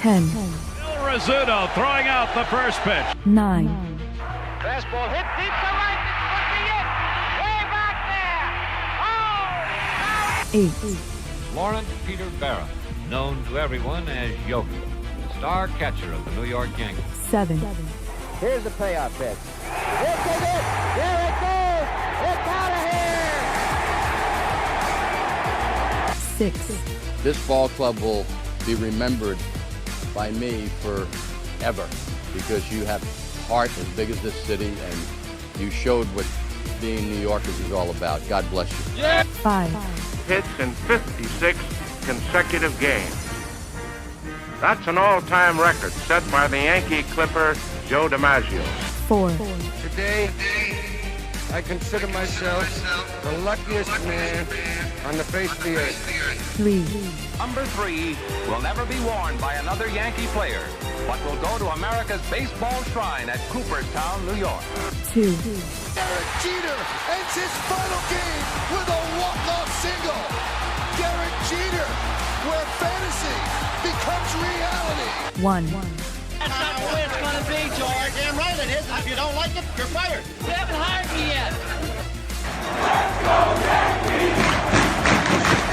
10. Bill Rizzuto throwing out the first pitch. 9. Fastball hit deep to right. This could be it. Way back there. Oh! Lawrence Peter Barra, known to everyone as Yogi, star catcher of the New York Yankees. 7. Here's the payoff pitch. This is it. There it goes. It's out of here. 6. This ball club will be remembered by me forever because you have heart as big as this city and you showed what being New Yorkers is all about. God bless you. Yeah. 5. Hits in 56 consecutive games. That's an all-time record set by the Yankee Clipper Joe DiMaggio. 4. Today, I consider myself the luckiest man on the face of the earth. 3. Number 3 will never be worn by another Yankee player, but will go to America's baseball shrine at Cooperstown, New York. 2. Derek Jeter ends his final game with a walk-off single. Derek Jeter, where fantasy becomes reality. 1. That's not the way it's going to be, George. Damn right it is. If you don't like it, you're fired. You haven't hired me yet. Let's go Yankees!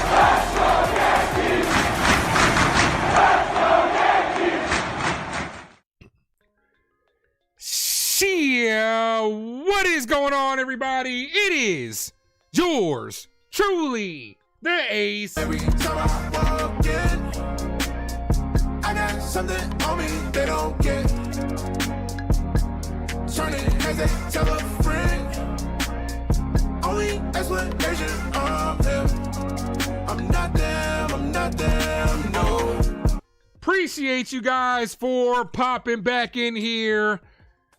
Let's go Yankees! Let's go Chyeaaa! What is going on, everybody? It is yours truly, the Ace. Every time I walk in, I got something on me they don't get. Turning heads, they tell a friend. Only explanation of them. I'm not them, no. Appreciate you guys for popping back in here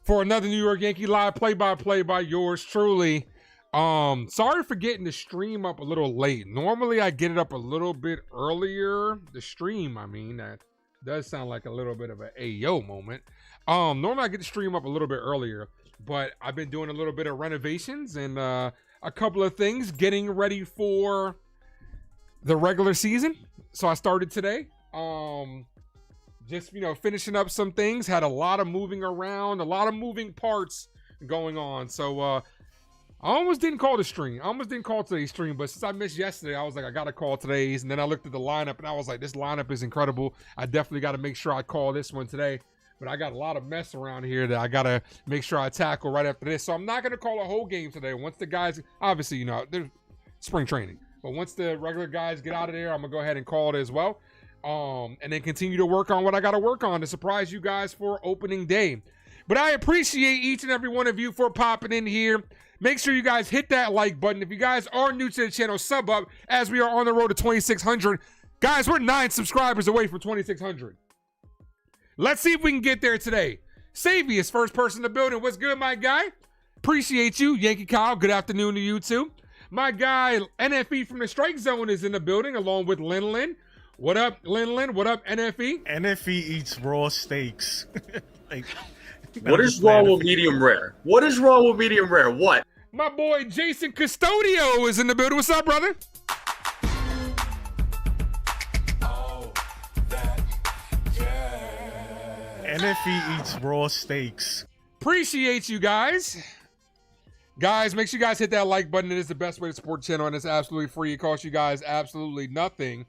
for another New York Yankee live play-by-play by yours truly. Sorry for getting the stream up a little late. Normally I get it up a little bit earlier. The stream, I mean, that does sound like a little bit of an Ayo moment. Normally I get the stream up a little bit earlier, but I've been doing a little bit of renovations and a couple of things getting ready for the regular season. So I started today. Just, finishing up some things. Had a lot of moving around, a lot of moving parts going on. So I almost didn't call the stream. I almost didn't call today's stream, but since I missed yesterday, I was like, I got to call today's. And then I looked at the lineup and I was like, this lineup is incredible. I definitely got to make sure I call this one today. But I got a lot of mess around here that I got to make sure I tackle right after this. So I'm not going to call a whole game today. Once the guys, obviously, there's spring training. But once the regular guys get out of there, I'm going to go ahead and call it as well. And then continue to work on what I got to work on to surprise you guys for opening day. But I appreciate each and every one of you for popping in here. Make sure you guys hit that like button. If you guys are new to the channel, sub up as we are on the road to 2,600. Guys, we're 9 subscribers away from 2,600. Let's see if we can get there today. Savius, first person in the building. What's good, my guy? Appreciate you. Yankee Kyle, good afternoon to you too. My guy, NFE from the Strike Zone is in the building along with Lin. What up, Lin? What up, NFE? NFE eats raw steaks. What is wrong with medium rare? What is wrong with medium rare? What? My boy Jason Custodio is in the building. What's up, brother? Oh, that, yeah. NFE eats raw steaks. Appreciate you guys. Guys, make sure you guys hit that like button. It is the best way to support the channel, and it's absolutely free. It costs you guys absolutely nothing.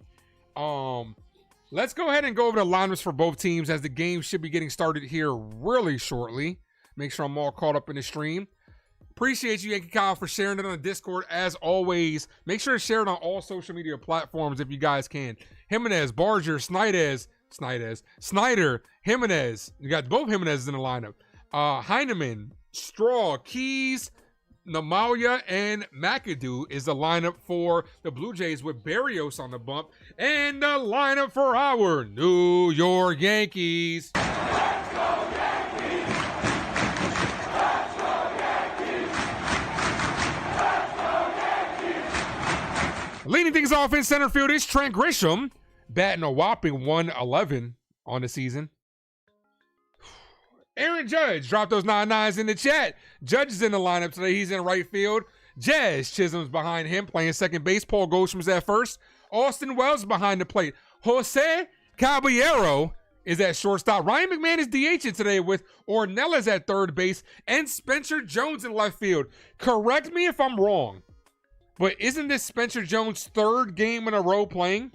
Let's go ahead and go over the lineups for both teams as the game should be getting started here really shortly. Make sure I'm all caught up in the stream. Appreciate you, Yankee Kyle, for sharing it on the Discord as always. Make sure to share it on all social media platforms if you guys can. Jimenez, Barger, Snyder, Jimenez. You got both Jimenez's in the lineup. Heineman, Straw, Keys, Namalia, and McAdoo is the lineup for the Blue Jays with Barrios on the bump. And the lineup for our New York Yankees. Let's go Yankees! Let's go Yankees! Let's go Yankees! Leading things off in center field is Trent Grisham, batting a whopping 111 on the season. Aaron Judge dropped those 9-9s in the chat. Judge is in the lineup today. He's in right field. Jazz Chisholm's behind him, playing second base. Paul Goldstrom's at first. Austin Wells behind the plate. Jose Caballero is at shortstop. Ryan McMahon is DHing today with Ornelas at third base and Spencer Jones in left field. Correct me if I'm wrong, but isn't this Spencer Jones' third game in a row playing?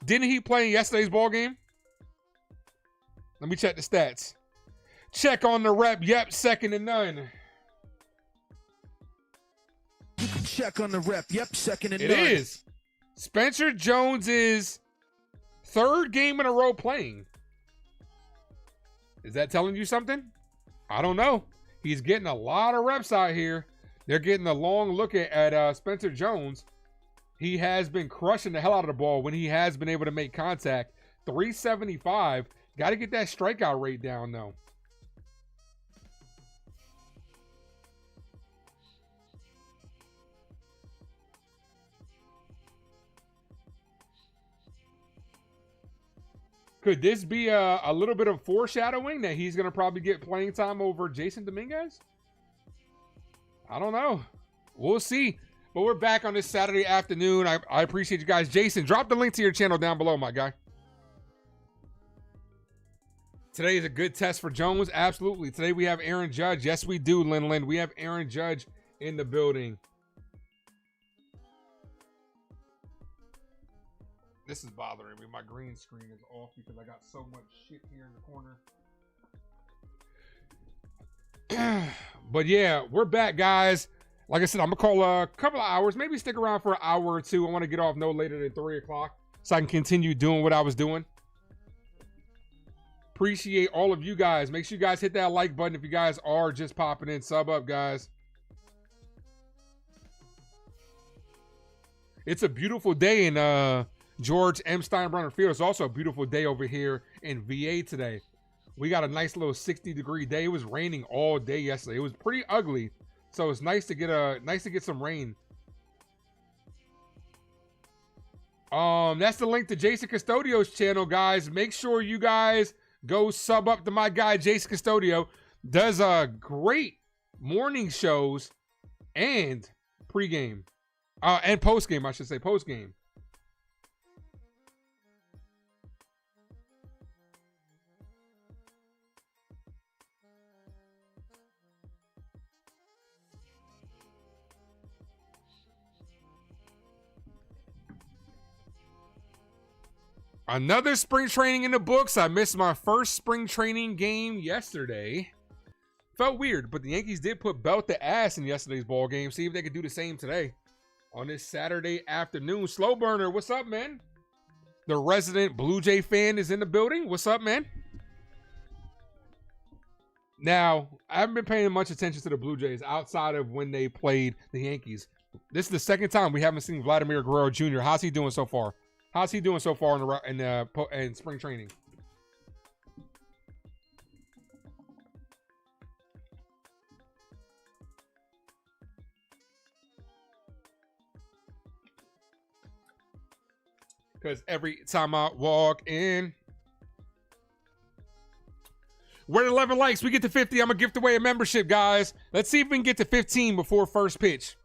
Didn't he play in yesterday's ball game? Let me check the stats. Check on the rep. Yep, second and none. You can check on the rep. Yep, second and none. It is. Spencer Jones is third game in a row playing. Is that telling you something? I don't know. He's getting a lot of reps out here. They're getting a long look at Spencer Jones. He has been crushing the hell out of the ball when he has been able to make contact. 375. Got to get that strikeout rate down, though. Could this be a little bit of foreshadowing that he's going to probably get playing time over Jason Dominguez? I don't know. We'll see. But we're back on this Saturday afternoon. I appreciate you guys. Jason, drop the link to your channel down below, my guy. Today is a good test for Jones. Absolutely. Today we have Aaron Judge. Yes, we do, Lin. We have Aaron Judge in the building. This is bothering me. My green screen is off because I got so much shit here in the corner. But yeah, we're back, guys. Like I said, I'm going to call a couple of hours. Maybe stick around for an hour or two. I want to get off no later than 3 o'clock so I can continue doing what I was doing. Appreciate all of you guys. Make sure you guys hit that like button if you guys are just popping in. Sub up, guys. It's a beautiful day in George M. Steinbrenner Field. It's also a beautiful day over here in VA today. We got a nice little 60-degree day. It was raining all day yesterday. It was pretty ugly. So it's nice to get some rain. That's the link to Jason Custodio's channel, guys. Make sure you guys go sub up to my guy Jason Custodio. Does great morning shows and pregame. And postgame, I should say, postgame. Another spring training in the books. I missed my first spring training game yesterday. Felt weird, but the Yankees did put belt to ass in yesterday's ball game. See if they could do the same today on this Saturday afternoon. Slow burner, what's up, man? The resident Blue Jay fan is in the building. What's up, man? Now, I haven't been paying much attention to the Blue Jays outside of when they played the Yankees. This is the second time we haven't seen Vladimir Guerrero Jr. How's he doing so far? How's he doing so far in spring training? Because every time I walk in, we're at 11 likes. We get to 50. I'm going to gift away a membership, guys. Let's see if we can get to 15 before first pitch,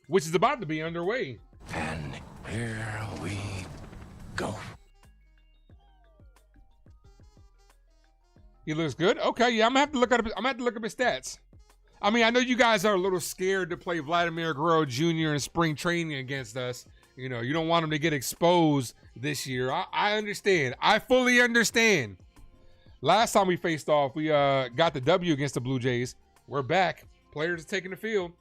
which is about to be underway. And here we go. He looks good. Okay, yeah, I'm gonna have to look up his stats. I mean, I know you guys are a little scared to play Vladimir Guerrero Jr. in spring training against us. You know, you don't want him to get exposed this year. I understand. I fully understand. Last time we faced off, we got the W against the Blue Jays. We're back. Players are taking the field.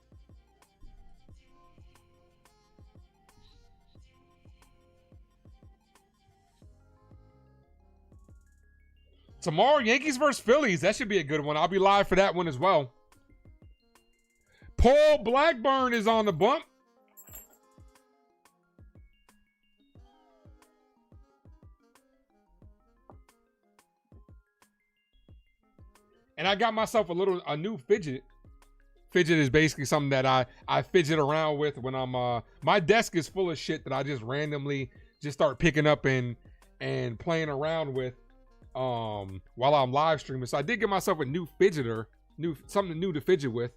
Tomorrow, Yankees versus Phillies. That should be a good one. I'll be live for that one as well. Paul Blackburn is on the bump. And I got myself a new fidget. Fidget is basically something that I fidget around with when I'm my desk is full of shit that I just randomly just start picking up and playing around with while I'm live streaming. So I did get myself a new fidgeter, something new to fidget with.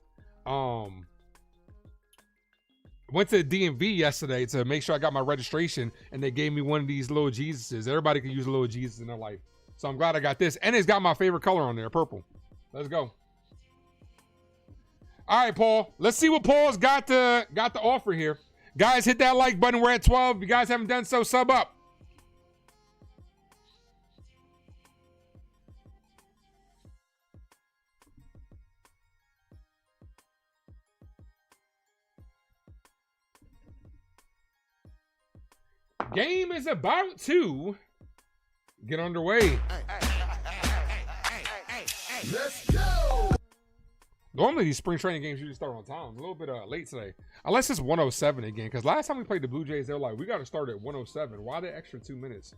went to the DMV yesterday to make sure I got my registration, and they gave me one of these little Jesuses. Everybody can use a little Jesus in their life. So I'm glad I got this. And it's got my favorite color on there, purple. Let's go. All right, Paul. Let's see what Paul's got to offer here. Guys, hit that like button. We're at 12. If you guys haven't done so, sub up. Game is about to get underway. Let's go. Normally these spring training games usually start on time. A little bit late today. Unless it's 107 again. Because last time we played the Blue Jays, they were like, we got to start at 107. Why the extra 2 minutes?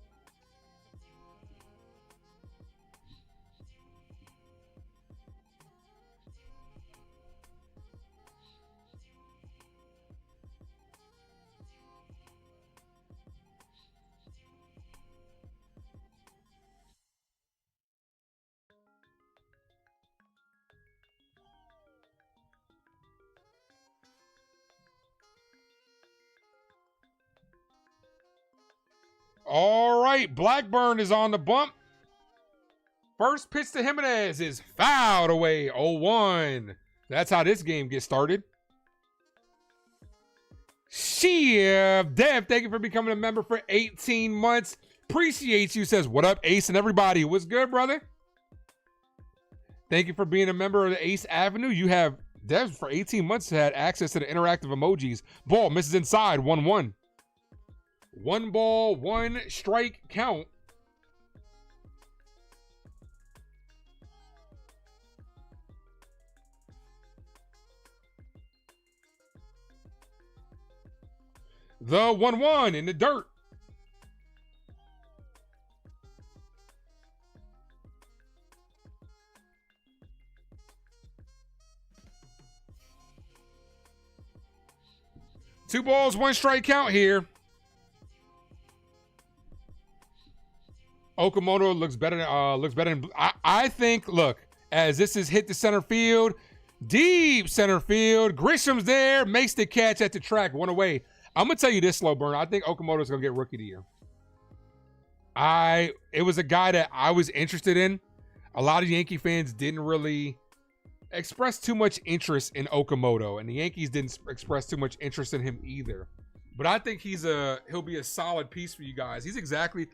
All right, Blackburn is on the bump. First pitch to Jimenez is fouled away, 0-1. That's how this game gets started. Chyeaaa, Dev, thank you for becoming a member for 18 months. Appreciate you, says, what up, Ace and everybody? What's good, brother? Thank you for being a member of the Ace Avenue. You have, Dev, for 18 months, had access to the interactive emojis. Ball misses inside, 1-1. 1 ball, 1 strike count. The 1-1 in the dirt. Two balls, 1 strike count here. Okamoto looks better. I think. Look, as this is hit the center field, deep center field. Grisham's there, makes the catch at the track, 1 away. I'm gonna tell you this, slow burn. I think Okamoto's gonna get Rookie of the Year. It was a guy that I was interested in. A lot of Yankee fans didn't really express too much interest in Okamoto, and the Yankees didn't express too much interest in him either. But I think he'll be a solid piece for you guys. He's exactly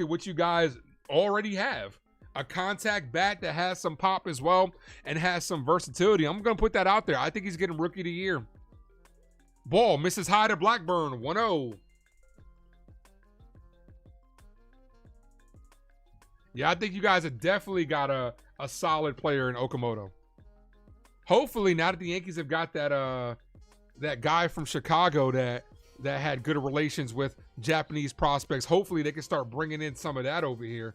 what you guys already have. A contact bat that has some pop as well and has some versatility. I'm going to put that out there. I think he's getting Rookie of the Year. Ball misses high to Blackburn, 1-0. Yeah, I think you guys have definitely got a solid player in Okamoto. Hopefully, now that the Yankees have got that guy from Chicago that had good relations with Japanese prospects, hopefully they can start bringing in some of that over here.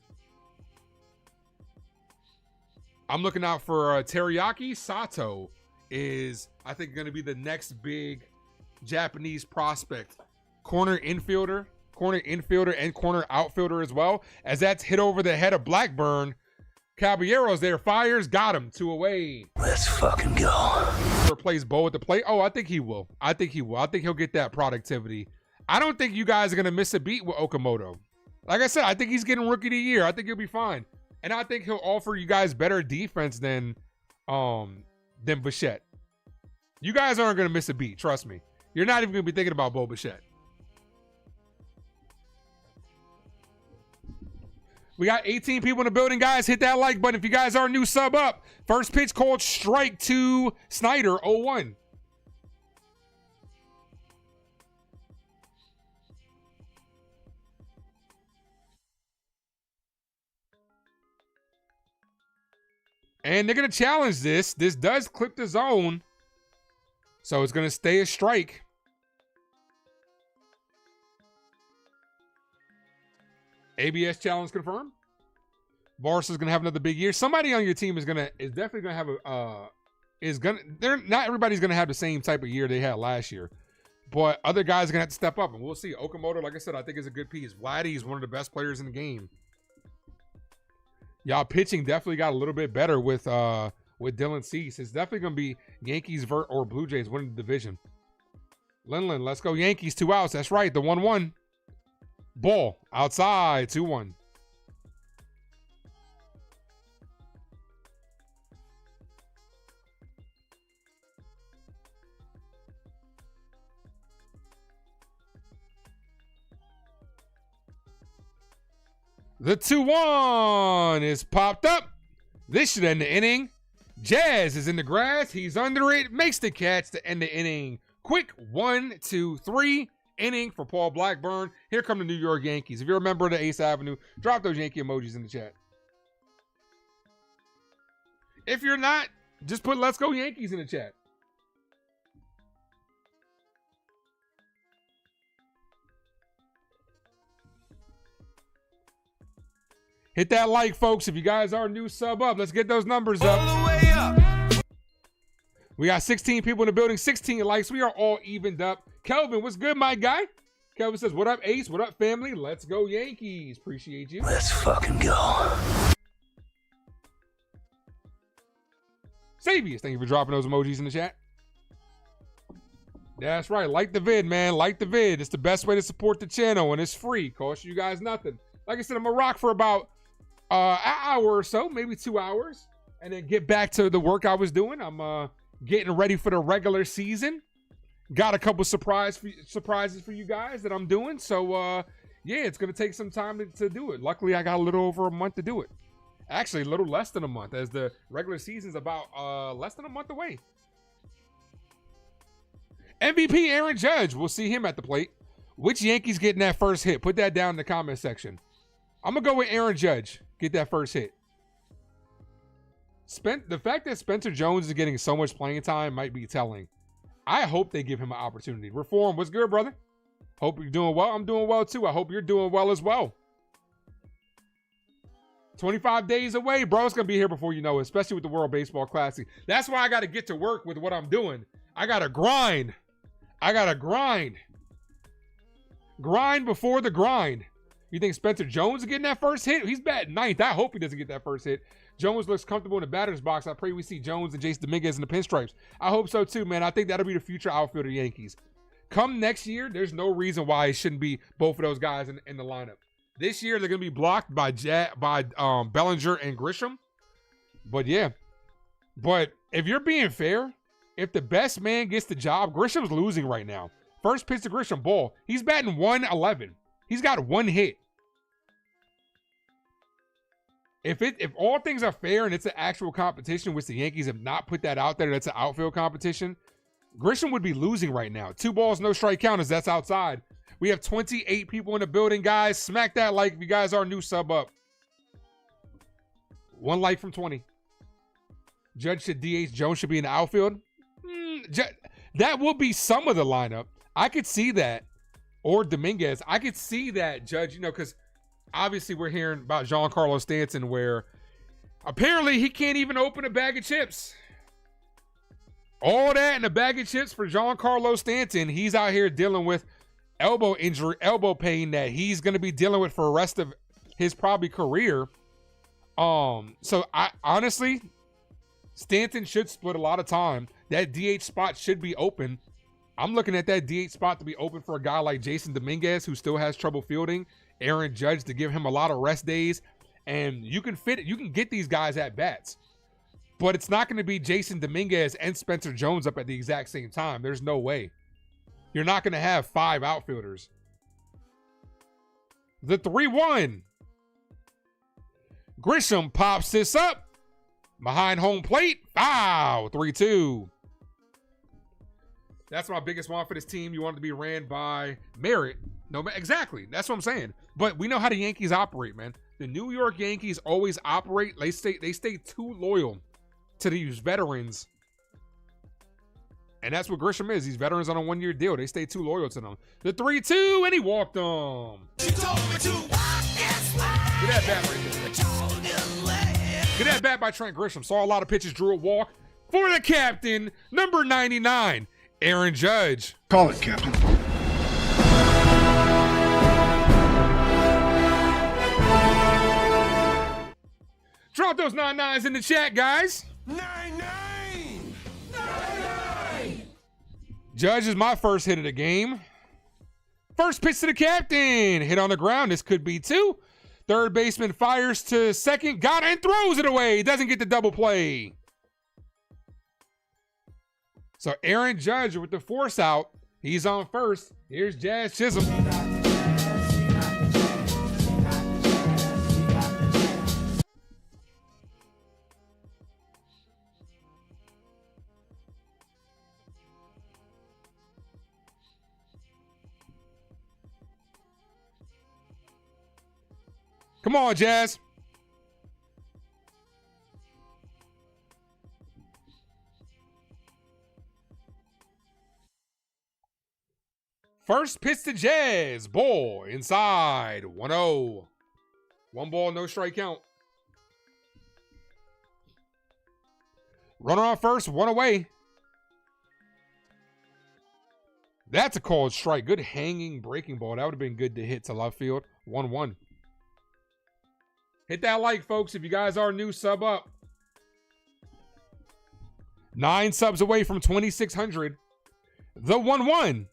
I'm looking out for Teriyaki Sato is, I think, going to be the next big Japanese prospect. Corner infielder and corner outfielder as well. As that's hit over the head of Blackburn. Caballero's there, fires, got him, 2 away. Let's fucking go. Replace Bo at the plate. Oh, I think he will. I think he'll get that productivity. I don't think you guys are going to miss a beat with Okamoto. Like I said, I think he's getting Rookie of the Year. I think he'll be fine. And I think he'll offer you guys better defense than Bichette. You guys aren't going to miss a beat. Trust me. You're not even going to be thinking about Bo Bichette. We got 18 people in the building, guys. Hit that like button. If you guys are new, sub up. First pitch called strike to Snyder, 0-1. And they're going to challenge this. This does clip the zone. So it's going to stay a strike. ABS challenge confirmed. Barca's going to have another big year. Somebody on your team is definitely going to have not everybody's going to have the same type of year they had last year. But other guys are going to have to step up, and we'll see. Okamoto, like I said, I think is a good piece. Vladdy is one of the best players in the game. Y'all pitching definitely got a little bit better with Dylan Cease. It's definitely going to be Yankees or Blue Jays winning the division. Lindland, let's go Yankees. 2 outs. That's right. The 1-1. Ball outside. 2-1. The 2-1 is popped up. This should end the inning. Jazz is in the grass. He's under it. Makes the catch to end the inning. Quick 1-2-3 inning for Paul Blackburn. Here come the New York Yankees. If you're a member of the Ace Avenue, drop those Yankee emojis in the chat. If you're not, just put "Let's Go Yankees" in the chat. Hit that like, folks. If you guys are new, sub up. Let's get those numbers up. All the way up. We got 16 people in the building, 16 likes. We are all evened up. Kelvin, what's good, my guy? Kelvin says, what up, Ace? What up, family? Let's go, Yankees. Appreciate you. Let's fucking go. Savius, thank you for dropping those emojis in the chat. That's right. Like the vid, man. Like the vid. It's the best way to support the channel, and it's free. Costs you guys nothing. Like I said, I'm going to rock for about an hour or so, maybe 2 hours, and then get back to the work I was doing. I'm getting ready for the regular season. Got a couple surprises for you guys that I'm doing. So, yeah, it's going to take some time to do it. Luckily, I got a little over a month to do it. Actually, a little less than a month, as the regular season's about less than a month away. MVP Aaron Judge. We'll see him at the plate. Which Yankees getting that first hit? Put that down in the comment section. I'm going to go with Aaron Judge. Get that first hit. The fact that Spencer Jones is getting so much playing time might be telling. I hope they give him an opportunity. Reform, what's good, brother? Hope you're doing well. I'm doing well, too. I hope you're doing well as well. 25 days away, bro. It's going to be here before you know it, especially with the World Baseball Classic. That's why I got to get to work with what I'm doing. I got to grind. Grind before the grind. You think Spencer Jones is getting that first hit? He's batting ninth. I hope he doesn't get that first hit. Jones looks comfortable in the batter's box. I pray we see Jones and Jason Dominguez in the pinstripes. I hope so too, man. I think that'll be the future outfielder of the Yankees. Come next year, there's no reason why it shouldn't be both of those guys in the lineup. This year, they're going to be blocked by Bellinger and Grisham. But yeah. But if you're being fair, if the best man gets the job, Grisham's losing right now. First pitch to Grisham, ball. He's batting 111. He's got one hit. If all things are fair and it's an actual competition, which the Yankees have not put that out there, that's an outfield competition, Grisham would be losing right now. 2 balls, no strike counters. That's outside. We have 28 people in the building, guys. Smack that like if you guys are new, sub up. 1 like from 20. Judge should DH. Jones should be in the outfield. That will be some of the lineup. I could see that. Or Dominguez. I could see that, Judge, because obviously we're hearing about Giancarlo Stanton where apparently he can't even open a bag of chips. All that in a bag of chips for Giancarlo Stanton. He's out here dealing with elbow injury, elbow pain that he's going to be dealing with for the rest of his probably career. So I honestly, Stanton should split a lot of time. That DH spot should be open. I'm looking at that DH spot to be open for a guy like Jason Dominguez, who still has trouble fielding. Aaron Judge to give him a lot of rest days. And you can get these guys at bats. But it's not going to be Jason Dominguez and Spencer Jones up at the exact same time. There's no way. You're not going to have 5 outfielders. The 3-1. Grisham pops this up. Behind home plate. Foul. 3-2. That's my biggest one for this team. You want it to be ran by merit. No, exactly. That's what I'm saying. But we know how the Yankees operate, man. The New York Yankees always operate. They stay too loyal to these veterans. And that's what Grisham is. These veterans on a 1-year deal. They stay too loyal to them. The 3-2, and he walked them. Get that bat right there. Get that bat by Trent Grisham. Saw a lot of pitches, drew a walk for the captain, number 99, Aaron Judge. Call it, Captain. Drop those 99s in the chat, guys. 99! 99! Judge is my first hit of the game. First pitch to the captain. Hit on the ground. This could be 2. Third baseman fires to second. Got it and throws it away. Doesn't get the double play. So Aaron Judge with the force out. He's on first. Here's Jazz Chisholm. Come on, Jazz. First pitch to Jazz. Ball inside. 1-0. 1 ball, no strike count. Runner on first, 1 away. That's a called strike. Good hanging breaking ball. That would have been good to hit to left field. 1-1. Hit that like, folks. If you guys are new, sub up. 9 subs away from 2,600. The 1-1.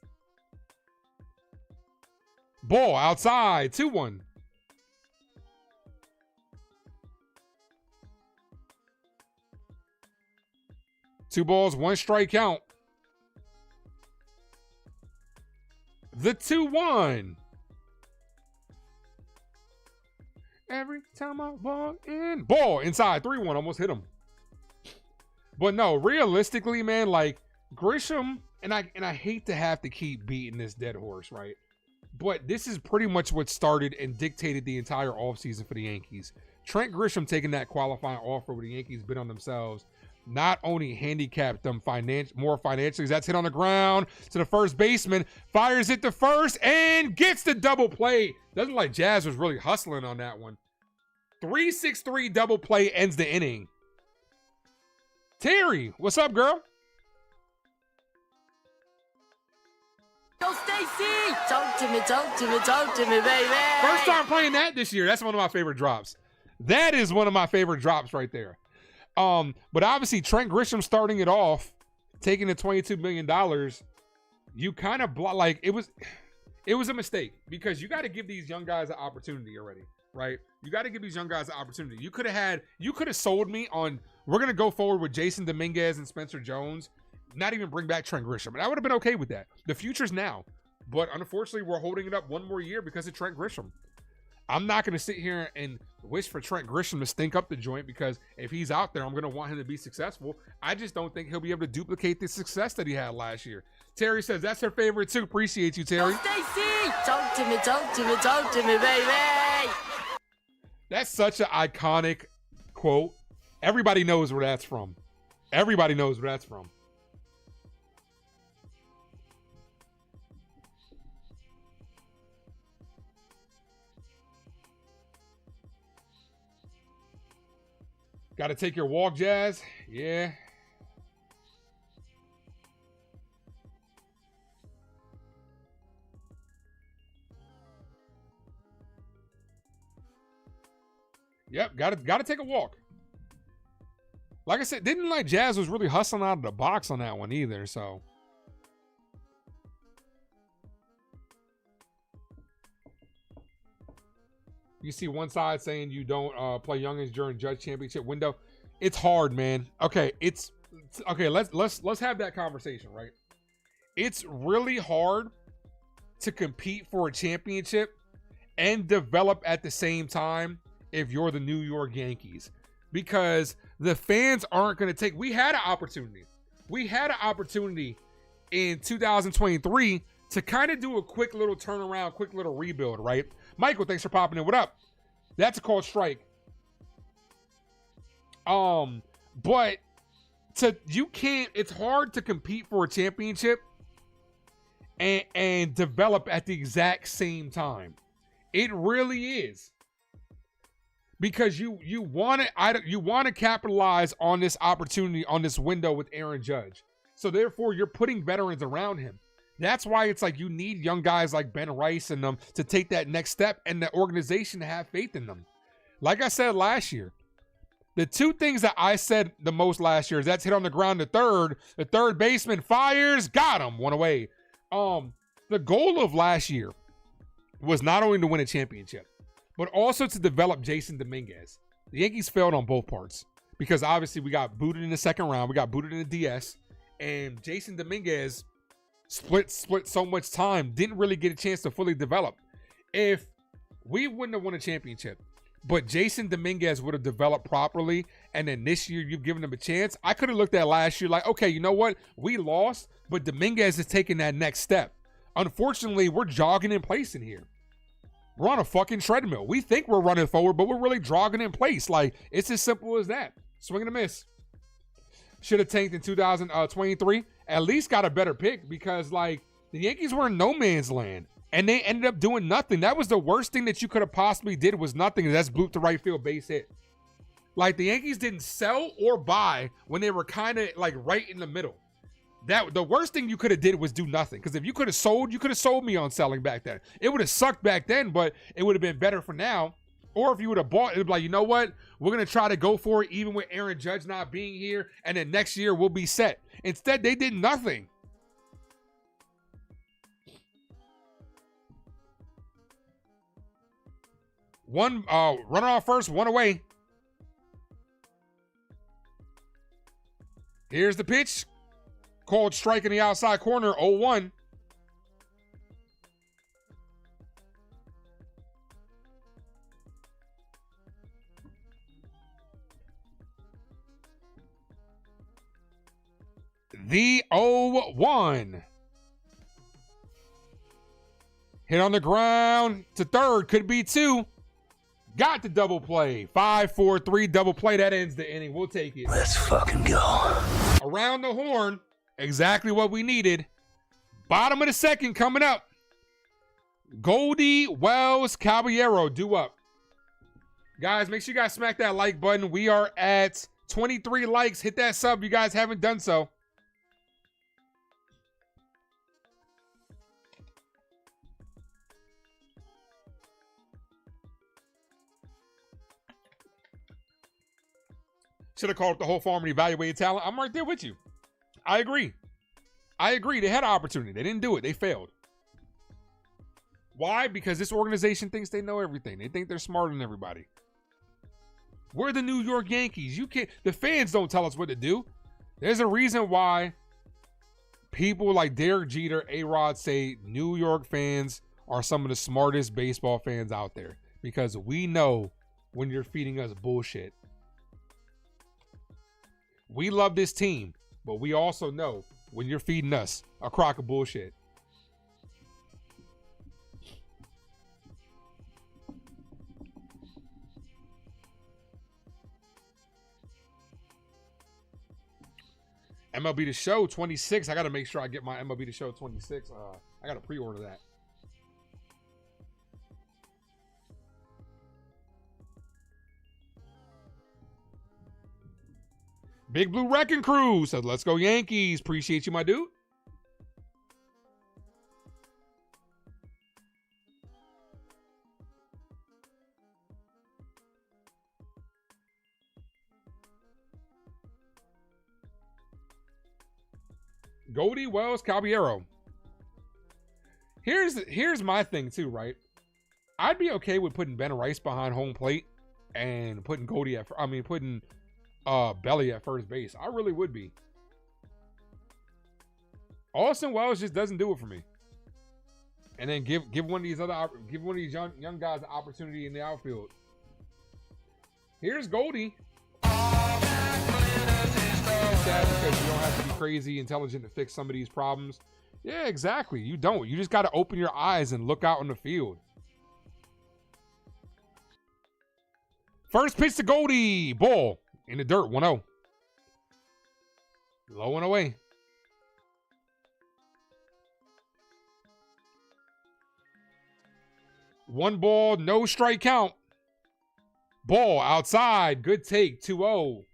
Ball outside. 2-1. Two balls, 1 strike count. The 2-1. Every time I walk in. Ball inside. 3-1. Almost hit him. But no, realistically, man, like Grisham, and I hate to have to keep beating this dead horse, right? But this is pretty much what started and dictated the entire offseason for the Yankees. Trent Grisham taking that qualifying offer where the Yankees bid on themselves not only handicapped them more financially. That's hit on the ground to the first baseman, fires it to first, and gets the double play. Doesn't look like Jazz was really hustling on that one. 3-6-3 double play ends the inning. Terry, what's up, girl? Yo, Stacy! Talk to me, baby. First time playing that this year. That's one of my favorite drops. That is one of my favorite drops right there. But obviously Trent Grisham starting it off, taking the $22 million, you kind of like it was a mistake because you got to give these young guys an opportunity already, right? You got to give these young guys an opportunity. You could have sold me on we're gonna go forward with Jason Dominguez and Spencer Jones, not even bring back Trent Grisham, and I would have been okay with that. The future's now, but unfortunately we're holding it up one more year because of Trent Grisham. I'm not going to sit here and wish for Trent Grisham to stink up the joint because if he's out there, I'm going to want him to be successful. I just don't think he'll be able to duplicate the success that he had last year. Terry says that's her favorite too. Appreciate you, Terry. Stacy! Talk to me, baby. That's such an iconic quote. Everybody knows where that's from. Everybody knows where that's from. Got to take your walk, Jazz? Yeah. Yep, got to take a walk. Like I said, didn't like Jazz was really hustling out of the box on that one either, so. You see one side saying you don't play youngins during Judge Championship window. It's hard, man. Okay, okay. Let's have that conversation, right? It's really hard to compete for a championship and develop at the same time if you're the New York Yankees, because the fans aren't going to take. We had an opportunity. We had an opportunity in 2023 to kind of do a quick little turnaround, quick little rebuild, right? Michael, thanks for popping in. What up? That's a called strike. But you can't, it's hard to compete for a championship and develop at the exact same time. It really is. Because you want to capitalize on this opportunity, on this window with Aaron Judge. So therefore, you're putting veterans around him. That's why it's like you need young guys like Ben Rice and them to take that next step and the organization to have faith in them. Like I said last year, The two things that I said the most last year is that's hit on the ground to third. The third baseman fires, got him, one away. The goal of last year was not only to win a championship, but also to develop Jason Dominguez. The Yankees failed on both parts because obviously we got booted in the second round. We got booted in the DS, and Jason Dominguez split so much time, didn't really get a chance to fully develop. If we wouldn't have won a championship, but Jason Dominguez would have developed properly, and then this year you've given him a chance, I could have looked at last year like, okay, you know what? We lost, but Dominguez is taking that next step. Unfortunately, we're jogging in place in here. We're on a fucking treadmill. We think we're running forward, but we're really jogging in place. Like, it's as simple as that. Swing and a miss. Should have tanked in 2023. At least got a better pick because, like, the Yankees were in no man's land. And they ended up doing nothing. That was the worst thing that you could have possibly did was nothing. That's bloop to right field base hit. Like, the Yankees didn't sell or buy when they were kind of, like, right in the middle. The worst thing you could have did was do nothing. Because if you could have sold, you could have sold me on selling back then. It would have sucked back then, but it would have been better for now. Or if you would have bought, it would be like, you know what? We're going to try to go for it even with Aaron Judge not being here. And then next year we'll be set. Instead, they did nothing. One runner off first, one away. Here's the pitch. Called strike in the outside corner, 0-1. The 0-1. Hit on the ground to third, could be two. Got the double play. 5-4-3 double play. That ends the inning. We'll take it. Let's fucking go. Around the horn. Exactly what we needed. Bottom of the second coming up. Goldie Wells Caballero due up. Guys, make sure you guys smack that like button. We are at 23 likes. Hit that sub if you guys haven't done so. Should have called up the whole farm and evaluated talent. I'm right there with you. I agree. They had an opportunity. They didn't do it. They failed. Why? Because this organization thinks they know everything. They think they're smarter than everybody. We're the New York Yankees. The fans don't tell us what to do. There's a reason why people like Derek Jeter, A-Rod say New York fans are some of the smartest baseball fans out there. Because we know when you're feeding us bullshit. We love this team, but we also know when you're feeding us a crock of bullshit. MLB The Show 26. I got to make sure I get my MLB The Show 26. I got to pre-order that. Big Blue Wrecking Crew says, let's go Yankees. Appreciate you, my dude. Goldie Wells Caballero. Here's my thing too, right? I'd be okay with putting Ben Rice behind home plate and putting putting Belly at first base. I really would be. Austin Wells just doesn't do it for me. And then give one of these young guys an opportunity in the outfield. Here's Goldie. Sad because you don't have to be crazy intelligent to fix some of these problems. Yeah, exactly. You don't. You just got to open your eyes and look out on the field. First pitch to Goldie. Ball in the dirt. 1-0. Low and away. One ball, no strike count. Ball outside. Good take. 2-0.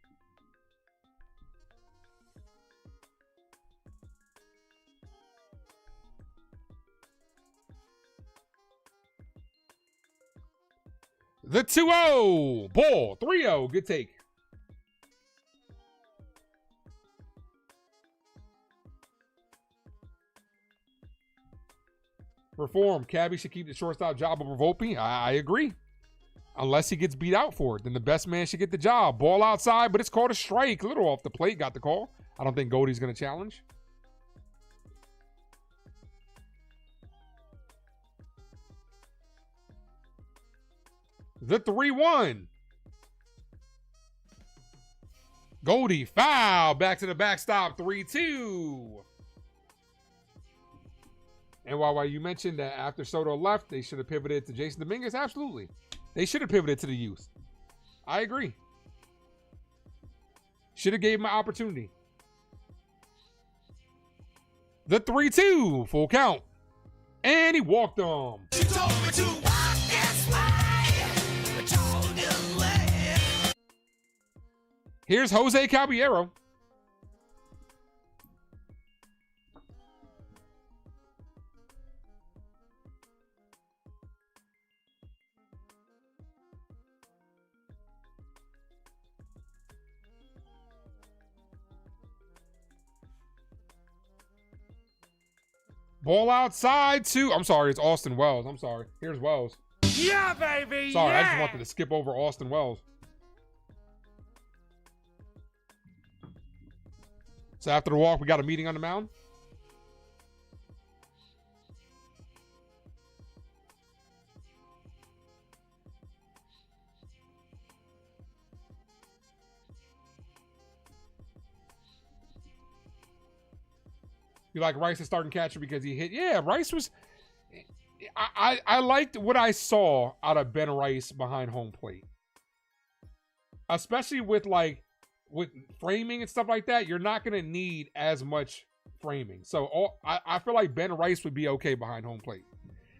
The 2-0. Ball. 3-0. Good take. Perform. Cabby should keep the shortstop job over Volpe. I agree. Unless he gets beat out for it, then the best man should get the job. Ball outside, but it's called a strike. A little off the plate, got the call. I don't think Goldie's going to challenge. The 3-1. Goldie, foul. Back to the backstop, 3-2. And while you mentioned that after Soto left, they should have pivoted to Jason Dominguez, absolutely. They should have pivoted to the youth. I agree. Should have gave him an opportunity. The 3-2, full count. And he walked them. She told me to walk this way. I told you late. Here's Jose Caballero. Ball outside to, I'm sorry, it's Austin Wells. I'm sorry. Here's Wells. Yeah, baby. Sorry, yeah. I just wanted to skip over Austin Wells. So after the walk, we got a meeting on the mound. You like Rice as starting catcher because he hit? Yeah, Rice was... I liked what I saw out of Ben Rice behind home plate. Especially with framing and stuff like that, you're not going to need as much framing. So I feel like Ben Rice would be okay behind home plate.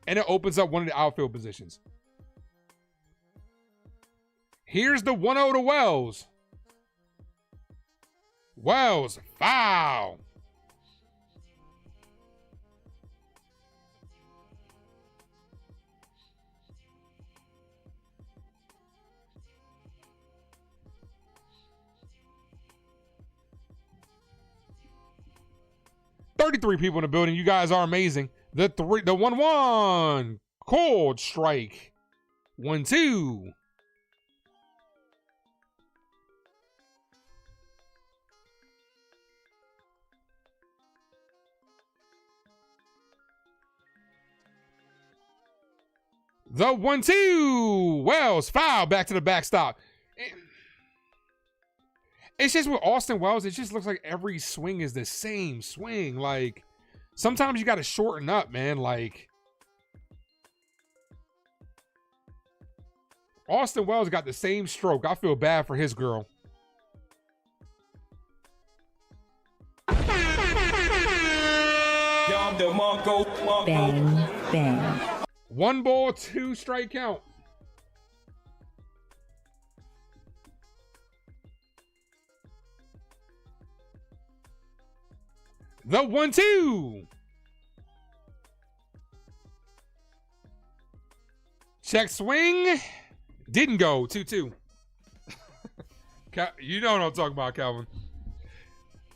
And it opens up one of the outfield positions. Here's the 1-0 to Wells. Wells, foul. $33 people in the building. You guys are amazing. The 1-1. Cold strike. 1-2. The 1-2. Wells, foul. Back to the backstop. It's just with Austin Wells, it just looks like every swing is the same swing. Like, sometimes you got to shorten up, man. Like, Austin Wells got the same stroke. I feel bad for his girl. Bang, bang. 1 ball, 2 strike count. The 1-2. Check swing. Didn't go. 2-2. You know what I'm talking about, Calvin.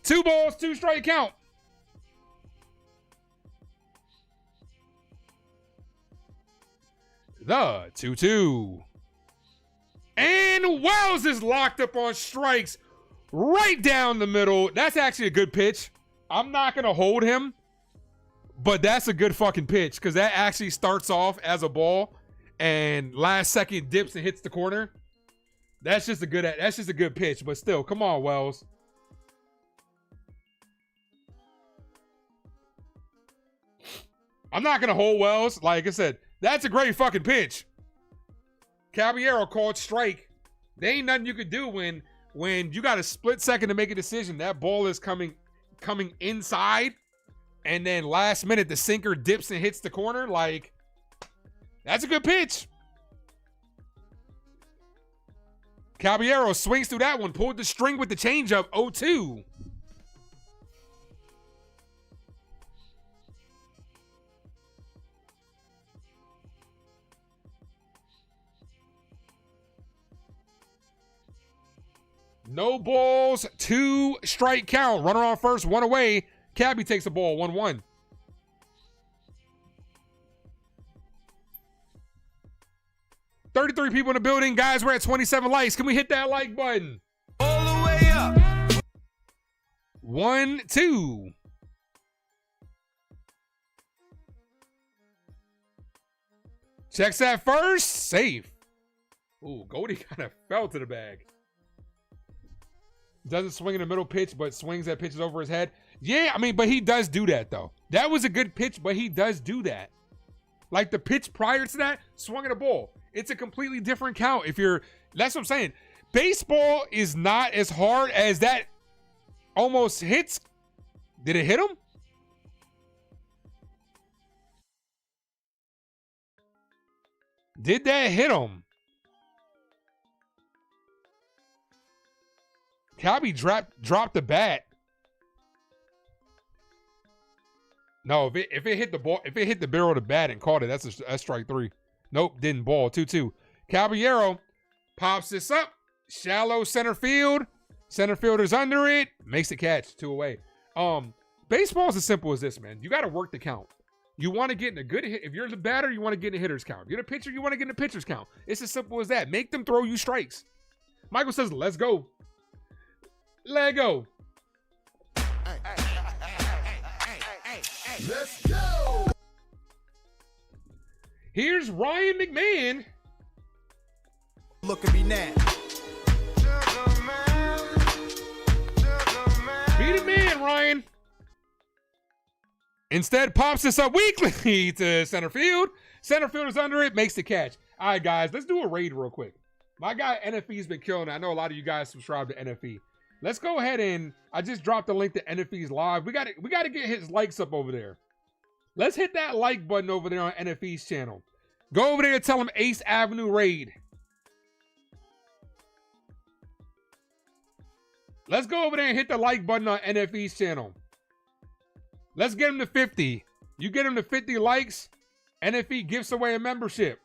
2 balls, 2 strike count. The 2-2. And Wells is locked up on strikes right down the middle. That's actually a good pitch. I'm not going to hold him, but that's a good fucking pitch because that actually starts off as a ball and last second dips and hits the corner. That's just a good pitch, but still, come on, Wells. I'm not going to hold Wells. Like I said, that's a great fucking pitch. Caballero called strike. There ain't nothing you could do when you got a split second to make a decision. That ball is coming inside, and then last minute the sinker dips and hits the corner. Like, that's a good pitch. Caballero swings through that one, pulled the string with the changeup. 0-2. No balls, 2 strike count. Runner on first, 1 away. Cabby takes the ball, 1-1. 33 people in the building. Guys, we're at 27 likes. Can we hit that like button? All the way up. 1, 2. Checks that first. Safe. Ooh, Goldie kind of fell to the bag. Doesn't swing in the middle pitch, but swings that pitches over his head. Yeah, I mean, but he does do that, though. That was a good pitch, but he does do that. Like the pitch prior to that, swung at a ball. It's a completely different count. That's what I'm saying. Baseball is not as hard as that almost hits. Did it hit him? Did that hit him? Cabby dropped the bat. No, if it hit the ball, if it hit the barrel of the bat and caught it, that's strike 3. Nope, didn't ball. 2-2. Caballero pops this up. Shallow center field. Center fielder's under it. Makes the catch. 2 away. Baseball is as simple as this, man. You got to work the count. You want to get in a good hit. If you're the batter, you want to get in a hitter's count. If you're the pitcher, you want to get in a pitcher's count. It's as simple as that. Make them throw you strikes. Michael says, let's go. Let go. Let's go. Here's Ryan McMahon. Look at me now. Be the man, Ryan. Instead, pops this up weakly to center field. Center fielder's under it, makes the catch. All right, guys, let's do a raid real quick. My guy NFE's been killing it. I know a lot of you guys subscribe to NFE. Let's go ahead and I just dropped the link to NFE's live. We got to get his likes up over there. Let's hit that like button over there on NFE's channel. Go over there and tell him Ace Avenue raid. Let's go over there and hit the like button on NFE's channel. Let's get him to 50. You get him to 50 likes, NFE gives away a membership.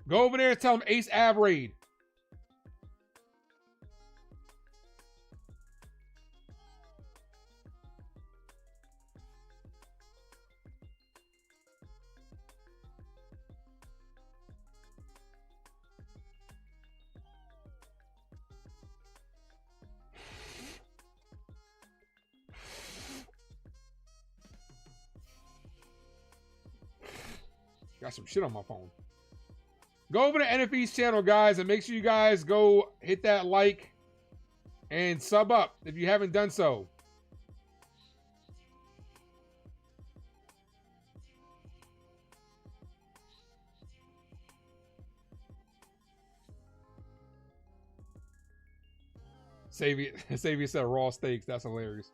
Go over there and tell him Ace Av raid. Got some shit on my phone. Go over to NFE's channel, guys, and make sure you guys go hit that like and sub up if you haven't done so. Savia said raw steaks. That's hilarious.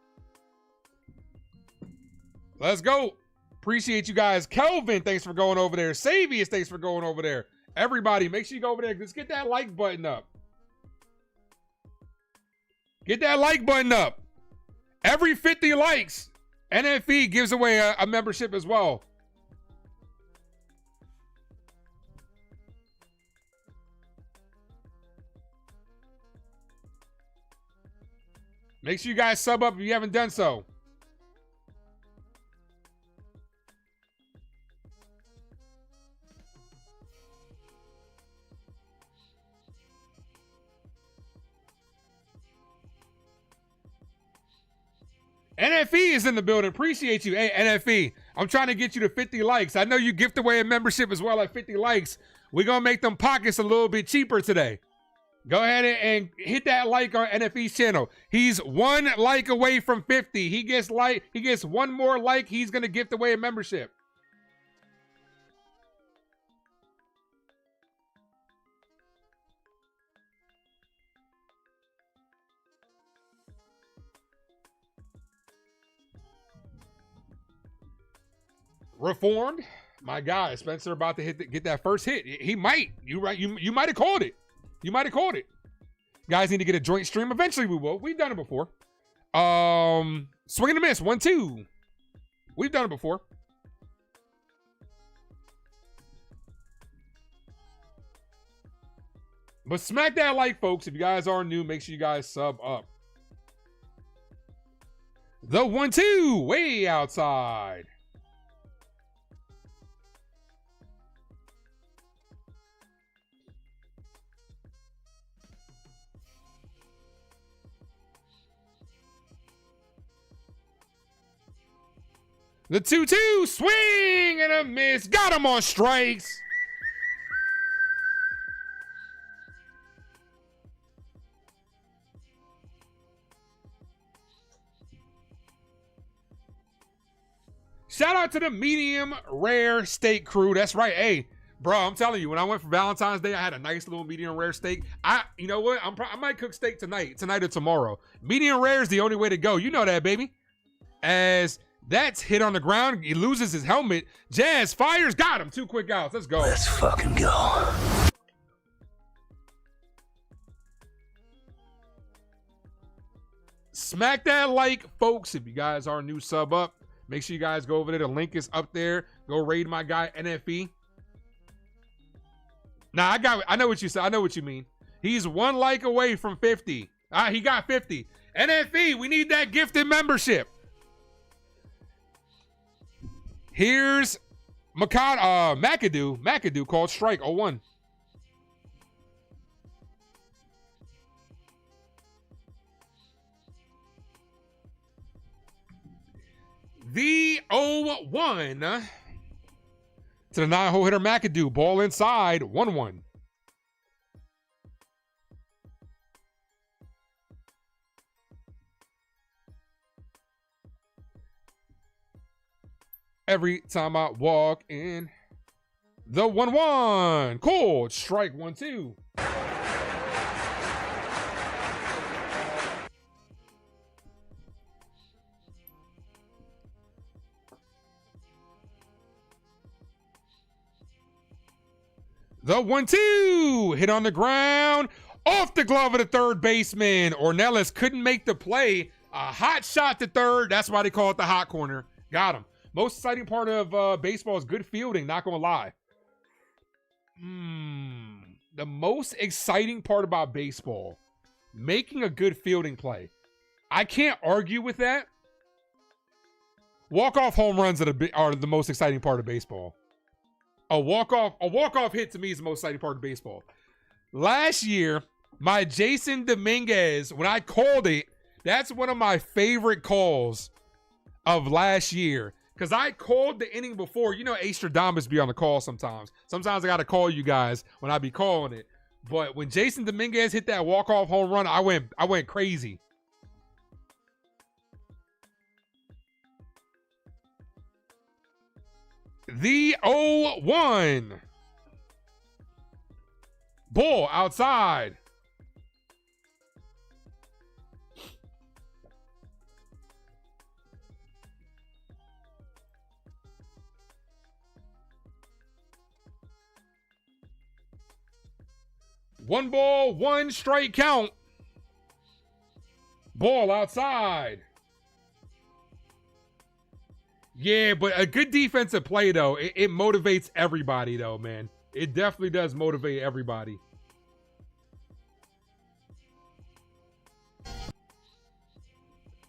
Let's go. Appreciate you guys. Kelvin, thanks for going over there. Savius, thanks for going over there. Everybody, make sure you go over there. Let's get that like button up. Get that like button up. Every 50 likes, NFE gives away a membership as well. Make sure you guys sub up if you haven't done so. NFE is in the building. Appreciate you. Hey, NFE, I'm trying to get you to 50 likes. I know you gift away a membership as well at 50 likes. We're going to make them pockets a little bit cheaper today. Go ahead and hit that like on NFE's channel. He's 1 like away from 50. He gets 1 more like. He's going to gift away a membership. Reformed, my guy Spencer about to get that first hit. He might. You right? You might have called it. You might have called it. Guys need to get a joint stream. Eventually we will. We've done it before. Swing and a miss. 1-2. We've done it before. But smack that like, folks. If you guys are new, make sure you guys sub up. The 1-2 way outside. The 2-2, swing and a miss. Got him on strikes. Shout out to the medium rare steak crew. That's right. Hey, bro, I'm telling you, when I went for Valentine's Day, I had a nice little medium rare steak. You know what? I might cook steak tonight or tomorrow. Medium rare is the only way to go. You know that, baby. As that's hit on the ground, he loses his helmet. Jazz fires, got him. 2 quick outs. Let's go. Let's fucking go. Smack that like, folks. If you guys are a new sub up, make sure you guys go over there. The link is up there. Go raid my guy NFE. Nah, I know what you said. I know what you mean. He's 1 like away from 50. He got 50. NFE, we need that gifted membership. Here's McAdoo called strike 0-1. The 0-1 to the 9-hole hitter McAdoo. Ball inside, 1-1. Every time I walk in, the 1-1. Cool. Strike 1-2. The 1-2 hit on the ground off the glove of the third baseman. Ornelas couldn't make the play. A hot shot to third. That's why they call it the hot corner. Got him. Most exciting part of baseball is good fielding. Not gonna lie. The most exciting part about baseball, making a good fielding play. I can't argue with that. Walk-off home runs are the most exciting part of baseball. A walk-off hit to me is the most exciting part of baseball. Last year, my Jason Dominguez, when I called it, that's one of my favorite calls of last year. Because I called the inning before. You know, Astradamus be on the call sometimes. Sometimes I got to call you guys when I be calling it. But when Jason Dominguez hit that walk-off home run, I went crazy. The 0-1. Ball outside. One ball, 1 strike count. Ball outside. Yeah, but a good defensive play, though, it motivates everybody, though, man. It definitely does motivate everybody.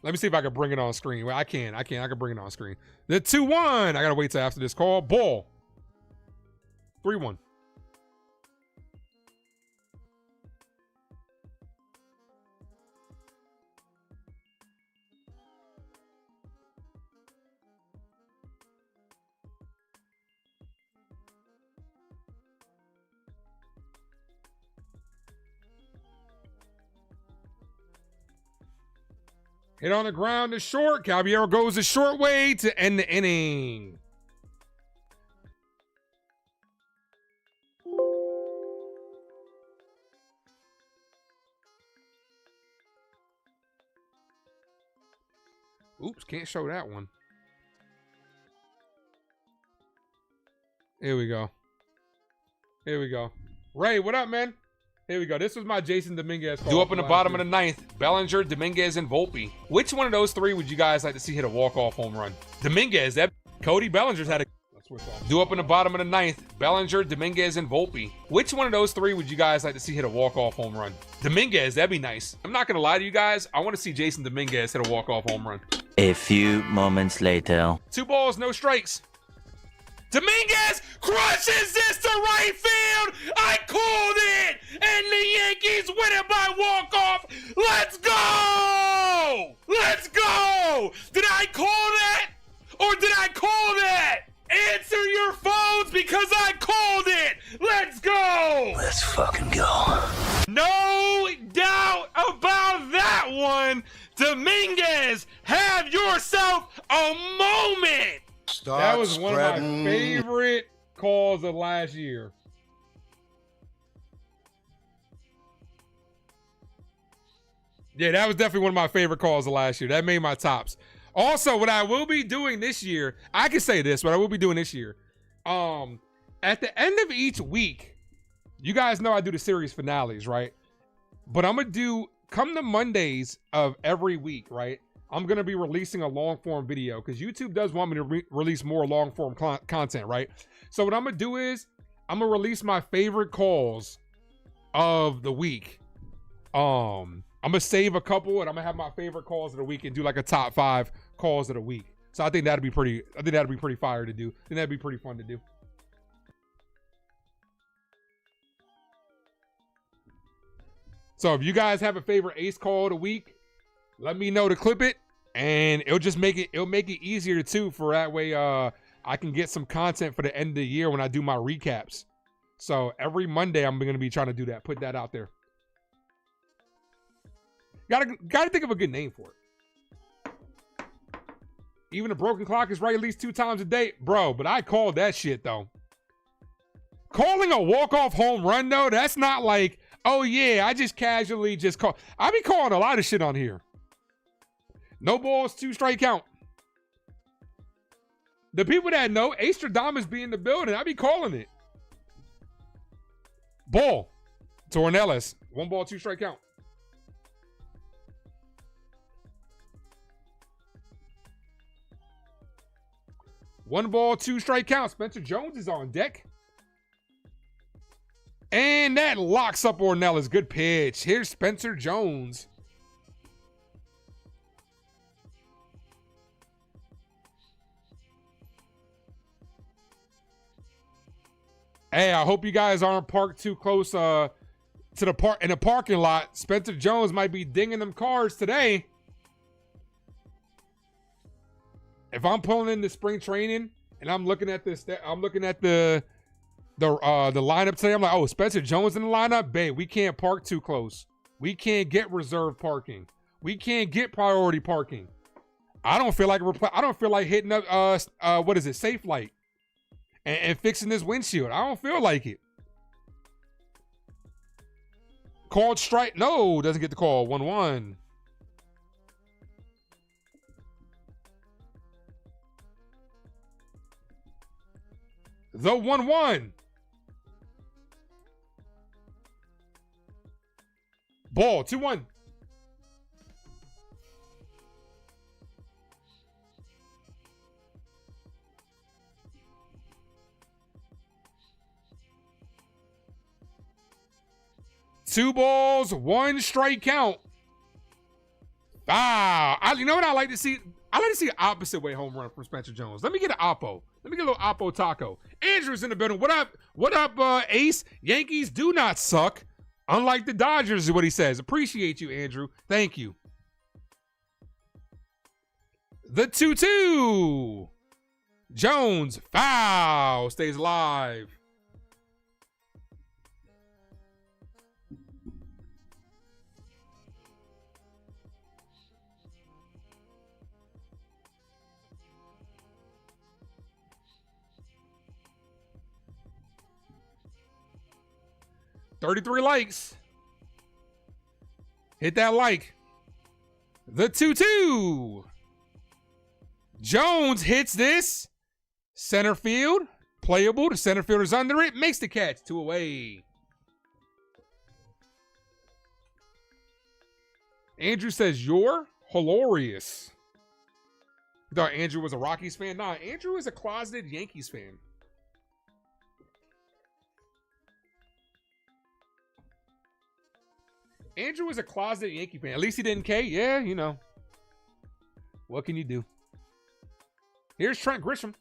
Let me see if I can bring it on screen. Well, I can bring it on screen. The 2-1. I got to wait till after this call. Ball. 3-1. Hit on the ground to short. Caballero goes the short way to end the inning. Oops, can't show that one. Here we go. Here we go. Ray, what up, man? Here we go. This was my Jason Dominguez call. Due up in the bottom of the 9th. Bellinger, Dominguez, and Volpe. Which one of those 3 would you guys like to see hit a walk-off home run? Dominguez. That Cody Bellinger's had a... Due up in the bottom of the 9th. Bellinger, Dominguez, and Volpe. Which one of those 3 would you guys like to see hit a walk-off home run? Dominguez. That'd be nice. I'm not going to lie to you guys. I want to see Jason Dominguez hit a walk-off home run. A few moments later. 2 balls, no strikes. Dominguez crushes this to right field. I called it. And the Yankees win it by walk-off. Let's go. Let's go. Did I call that? Or Or did I call that? Answer your phones because I called it. Let's go. Let's fucking go. No doubt about that one. Dominguez, have yourself a moment. That was one of my favorite calls of last year. Yeah, that was definitely one of my favorite calls of last year. That made my tops. Also, what I will be doing this year, I can say this, what I will be doing this year, at the end of each week, you guys know I do the series finales, right? But I'm going to do, come the Mondays of every week, right? I'm going to be releasing a long form video because YouTube does want me to release more long form content, right? So what I'm going to do is I'm going to release my favorite calls of the week. I'm going to save a couple and I'm going to have my favorite calls of the week and do like a top 5 calls of the week. So I think that'd be pretty fire to do. I think that'd be pretty fun to do. So if you guys have a favorite ace call of the week, let me know to clip it and it'll make it easier too for that way I can get some content for the end of the year when I do my recaps. So every Monday I'm going to be trying to do that, put that out there. Gotta think of a good name for it. Even a broken clock is right at least 2 times a day. Bro, but I called that shit, though. Calling a walk-off home run, though, that's not like, oh, yeah, I just casually just call. I be calling a lot of shit on here. No balls, 2 strike count. The people that know, Astradamus be in the building. I be calling it. Ball. Tornellis. 1 ball, 2 strike count. One ball, 2 strike count. Spencer Jones is on deck. And that locks up Ornella's good pitch. Here's Spencer Jones. Hey, I hope you guys aren't parked too close to the in the parking lot. Spencer Jones might be dinging them cars today. If I'm pulling into spring training and I'm looking at this, I'm looking at the lineup today. I'm like, oh, Spencer Jones in the lineup, babe. We can't park too close. We can't get reserve parking. We can't get priority parking. I don't feel like hitting up what is it, Safe Light, and fixing this windshield. I don't feel like it. Called strike. No, doesn't get the call. 1-1. The 1-1. Ball, 2-1. Two balls, 1 strike count. You know what I like to see? I like to see an opposite way home run from Spencer Jones. Let me get an oppo. Let me get a little oppo taco. Andrew's in the building. What up? What up, Ace? Yankees do not suck. Unlike the Dodgers is what he says. Appreciate you, Andrew. Thank you. The 2-2. Jones, foul. Stays alive. $33 likes. Hit that like. The 2-2. Jones hits this. Center field. Playable. The center fielder's under it. Makes the catch. 2 away. Andrew says, you're hilarious. You thought Andrew was a Rockies fan? Nah, Andrew is a closeted Yankees fan. Andrew is a closeted Yankee fan. At least he didn't K. Yeah, you know. What can you do? Here's Trent Grisham.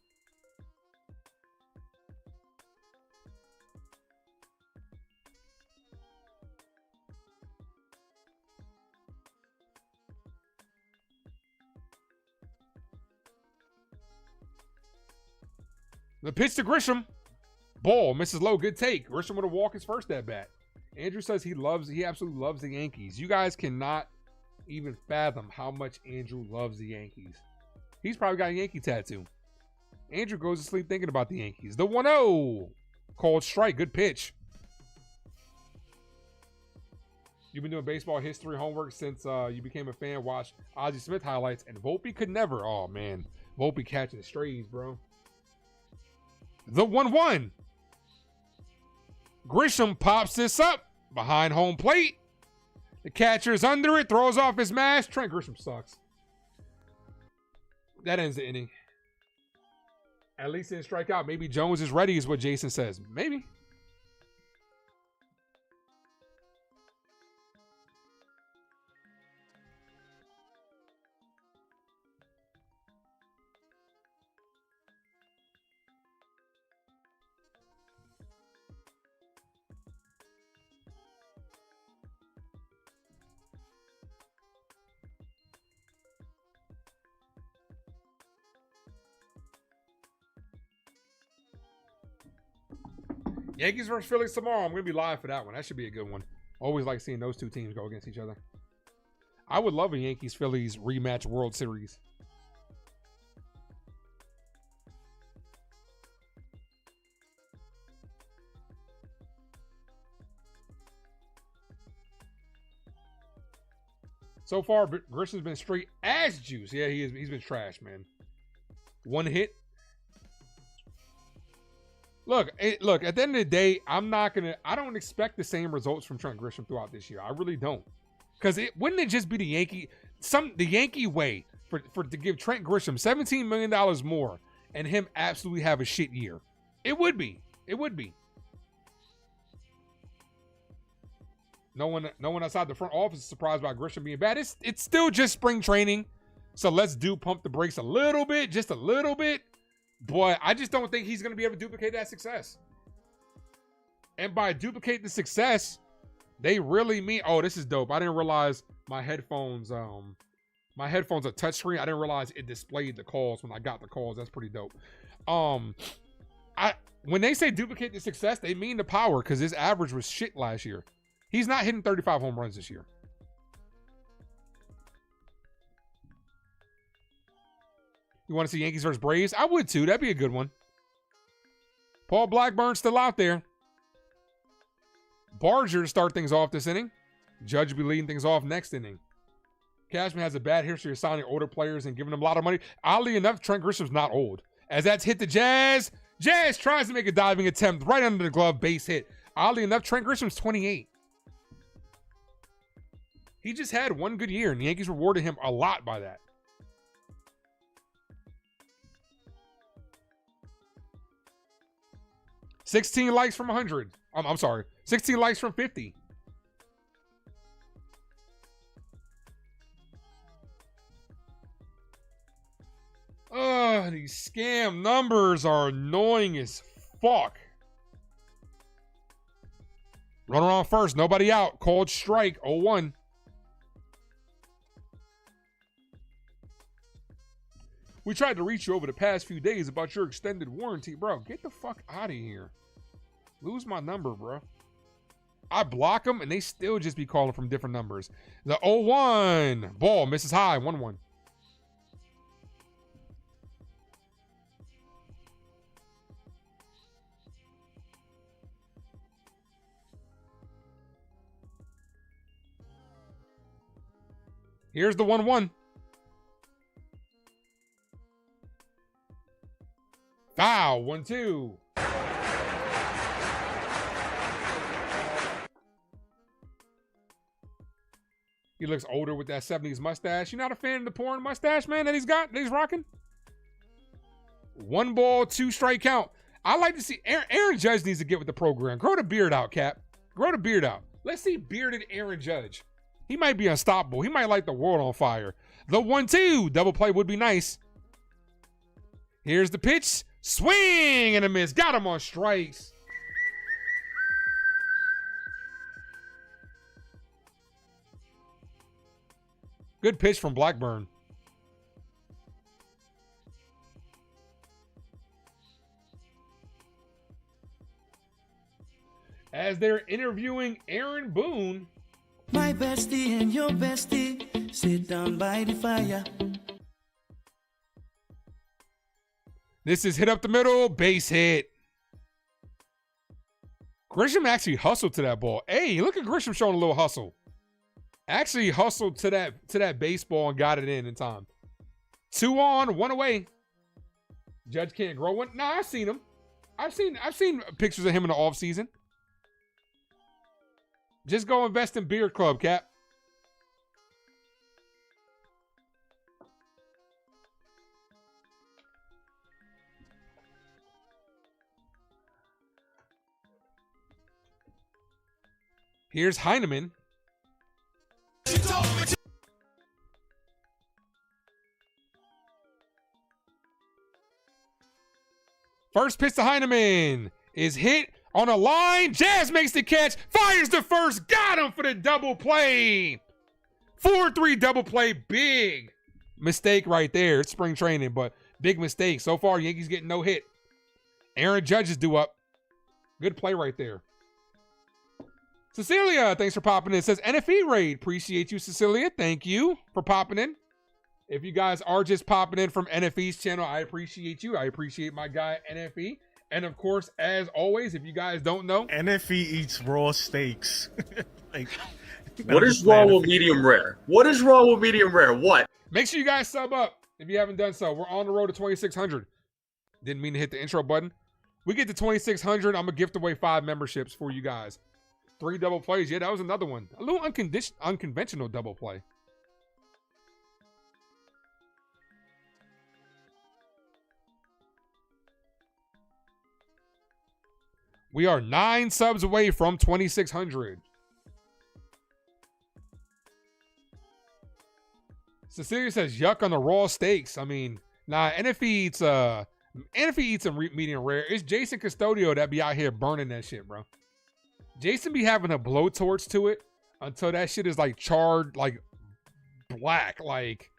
The pitch to Grisham. Ball, misses low, good take. Grisham with a walk his first at bat. Andrew says he absolutely loves the Yankees. You guys cannot even fathom how much Andrew loves the Yankees. He's probably got a Yankee tattoo. Andrew goes to sleep thinking about the Yankees. The 1-0. Called strike, good pitch. You've been doing baseball history homework since you became a fan. Watch Ozzie Smith highlights, and Volpe could never. Oh, man. Volpe catching strays, bro. The 1-1. Grisham pops this up behind home plate. The catcher's under it, throws off his mask. Trent Grisham sucks. That ends the inning. At least he didn't strike out. Maybe Jones is ready, is what Jason says. Maybe. Yankees versus Phillies tomorrow. I'm going to be live for that one. That should be a good one. Always like seeing those two teams go against each other. I would love a Yankees-Phillies rematch World Series. So far, Grisham's been straight ass juice. Yeah, he's been trash, man. One hit. Look, at the end of the day, I don't expect the same results from Trent Grisham throughout this year. I really don't. Because wouldn't it just be the Yankee way to give Trent Grisham $17 million more and him absolutely have a shit year? It would be. It would be. No one outside the front office is surprised by Grisham being bad. It's still just spring training. So let's pump the brakes a little bit, just a little bit. But I just don't think he's going to be able to duplicate that success. And by duplicate the success, they really mean, oh, this is dope. I didn't realize my headphones are touchscreen. I didn't realize it displayed the calls when I got the calls. That's pretty dope. When they say duplicate the success, they mean the power, because his average was shit last year. He's not hitting 35 home runs this year. You want to see Yankees versus Braves? I would too. That'd be a good one. Paul Blackburn's still out there. Barger to start things off this inning. Judge will be leading things off next inning. Cashman has a bad history of signing older players and giving them a lot of money. Oddly enough, Trent Grisham's not old. As that's hit the Jazz. Jazz tries to make a diving attempt right under the glove, base hit. Oddly enough, Trent Grisham's 28. He just had one good year, and the Yankees rewarded him a lot by that. $16 likes from 100. I'm sorry. 16 likes from 50. These scam numbers are annoying as fuck. Runner on first. Nobody out. Called strike. 0-1. We tried to reach you over the past few days about your extended warranty. Bro, get the fuck out of here. Lose my number, bro. I block them, and they still just be calling from different numbers. The 0-1. Ball misses high. 1-1. Here's the 1-1. Foul. 1-2. He looks older with that 70s mustache. You not a fan of the porn mustache, man, that he's rocking? 1 ball, 2 strike count. I like to see Aaron Judge needs to get with the program. Grow the beard out, Cap. Grow the beard out. Let's see bearded Aaron Judge. He might be unstoppable. He might light the world on fire. The 1-2. Double play would be nice. Here's the pitch. Swing and a miss. Got him on strikes. Good pitch from Blackburn. as they're interviewing Aaron Boone. My bestie and your bestie sit down by the fire. This is hit up the middle, base hit. Grisham actually hustled to that ball. Hey, look at Grisham showing a little hustle. Actually hustled to that baseball and got it in time. 2 on, 1 away. Judge can't grow one. Nah, I've seen him. I've seen pictures of him in the offseason. Just go invest in Beard Club, Cap. Here's Heineman. First pitch to Heineman is hit on a line. Jazz makes the catch. Fires the first. Got him for the double play. 4-3 double play. Big mistake right there. It's spring training, but big mistake. So far, Yankees getting no hit. Aaron Judge is due up. Good play right there. Cecilia, thanks for popping in. It says NFE raid. Appreciate you, Cecilia. Thank you for popping in. If you guys are just popping in from NFE's channel, I appreciate you. I appreciate my guy, NFE. And of course, as always, if you guys don't know, NFE eats raw steaks. What is wrong with medium rare? What is wrong with medium rare? What? Make sure you guys sub up if you haven't done so. We're on the road to 2,600. Didn't mean to hit the intro button. We get to 2,600. I'm going to gift away 5 memberships for you guys. 3 double plays. Yeah, that was another one. A little unconventional double play. We are 9 subs away from 2,600. Cecilia says, yuck on the raw steaks. I mean, nah, NFE eats a medium rare. It's Jason Custodio that be out here burning that shit, bro. Jason be having a blowtorch to it until that shit is like charred, like black. Like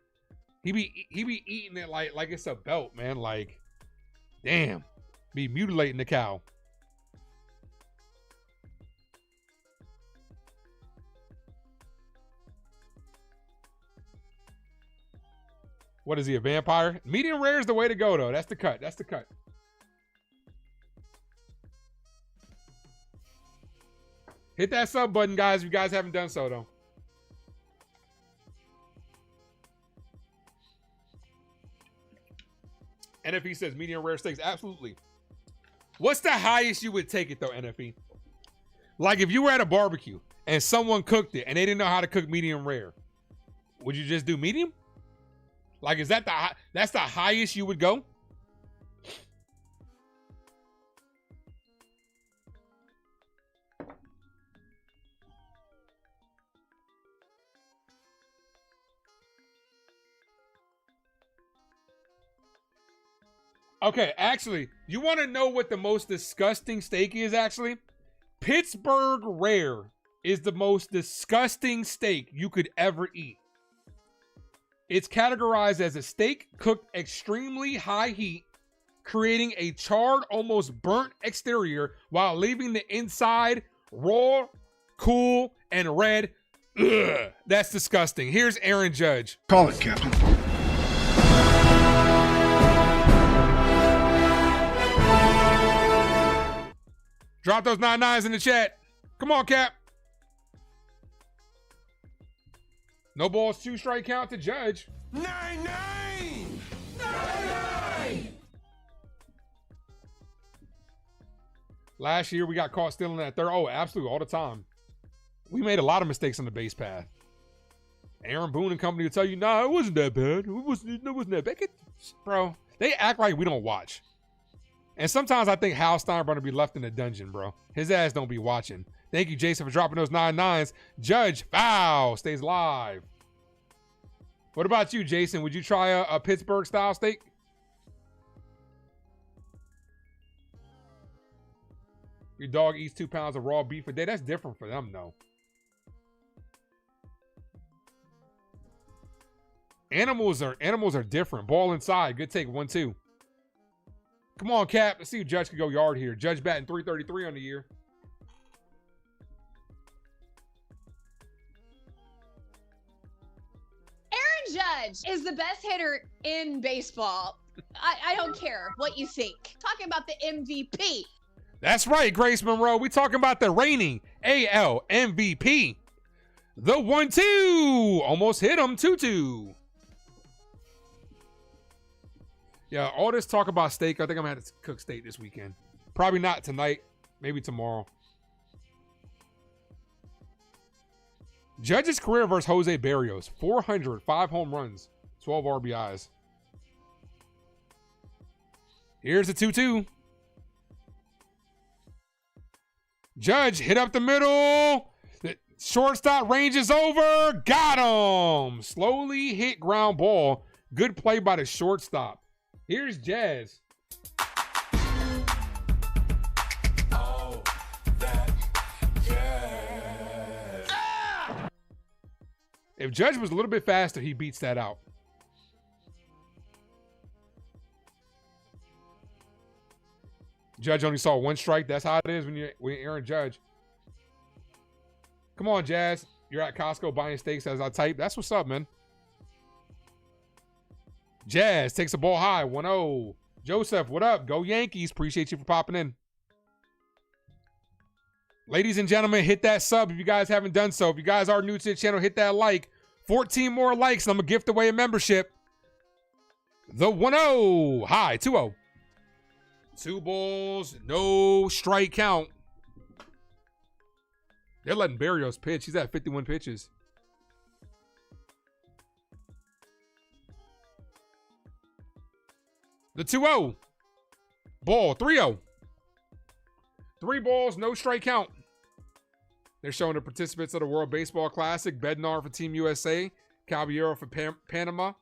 he be eating it like it's a belt, man. Like, damn, be mutilating the cow. What is he, a vampire? Medium rare is the way to go, though. That's the cut. That's the cut. Hit that sub button, guys, if you guys haven't done so, though. NFE says medium rare steaks. Absolutely. What's the highest you would take it, though, NFE? Like, if you were at a barbecue and someone cooked it and they didn't know how to cook medium rare, would you just do medium? Like, is that that's the highest you would go? Okay, actually, you want to know what the most disgusting steak is, actually? Pittsburgh Rare is the most disgusting steak you could ever eat. It's categorized as a steak cooked extremely high heat, creating a charred, almost burnt exterior while leaving the inside raw, cool, and red. Ugh, that's disgusting. Here's Aaron Judge. Call it, Captain. Drop those 99s in the chat. Come on, Cap. No balls, 2 strike count to Judge. 9-9! 9-9! Last year, we got caught stealing that third. Oh, absolutely, all the time. We made a lot of mistakes on the base path. Aaron Boone and company will tell you, nah, it wasn't that bad. It wasn't that bad. Bro, they act like we don't watch. And sometimes I think Hal Steinbrenner to be left in the dungeon, bro. His ass don't be watching. Thank you, Jason, for dropping those 99s. Judge, foul, stays live. What about you, Jason? Would you try a Pittsburgh-style steak? Your dog eats 2 pounds of raw beef a day. That's different for them, though. Animals are different. Ball inside. Good take. 1-2. Come on, Cap. Let's see if Judge can go yard here. Judge batting .333 on the year. Judge is the best hitter in baseball. I don't care what you think. Talking about the MVP. That's right, Grace Monroe. We talking about the reigning AL MVP. The 1-2. Almost hit him. 2-2. Yeah, all this talk about steak, I think I'm going to have to cook steak this weekend. Probably not tonight. Maybe tomorrow. Judge's career versus Jose Barrios. 400, 5 home runs, 12 RBIs. Here's the 2-2. Judge hit up the middle. The shortstop ranges over. Got him. Slowly hit ground ball. Good play by the shortstop. Here's Jazz. Oh, that jazz. Ah! If Judge was a little bit faster, he beats that out. Judge only saw 1 strike. That's how it is when you're Aaron Judge. Come on, Jazz. You're at Costco buying steaks as I type. That's what's up, man. Jazz takes a ball high. 1-0. Joseph, what up? Go Yankees. Appreciate you for popping in. Ladies and gentlemen, hit that sub if you guys haven't done so. If you guys are new to the channel, hit that like. 14 more likes and I'm going to gift away a membership. The 1-0. High. 2-0. 2 balls, no strike count. They're letting Barrios pitch. He's at 51 pitches. The 2-0. Ball, 3-0. 3 balls, no strike count. They're showing the participants of the World Baseball Classic. Bednar for Team USA. Caballero for Panama.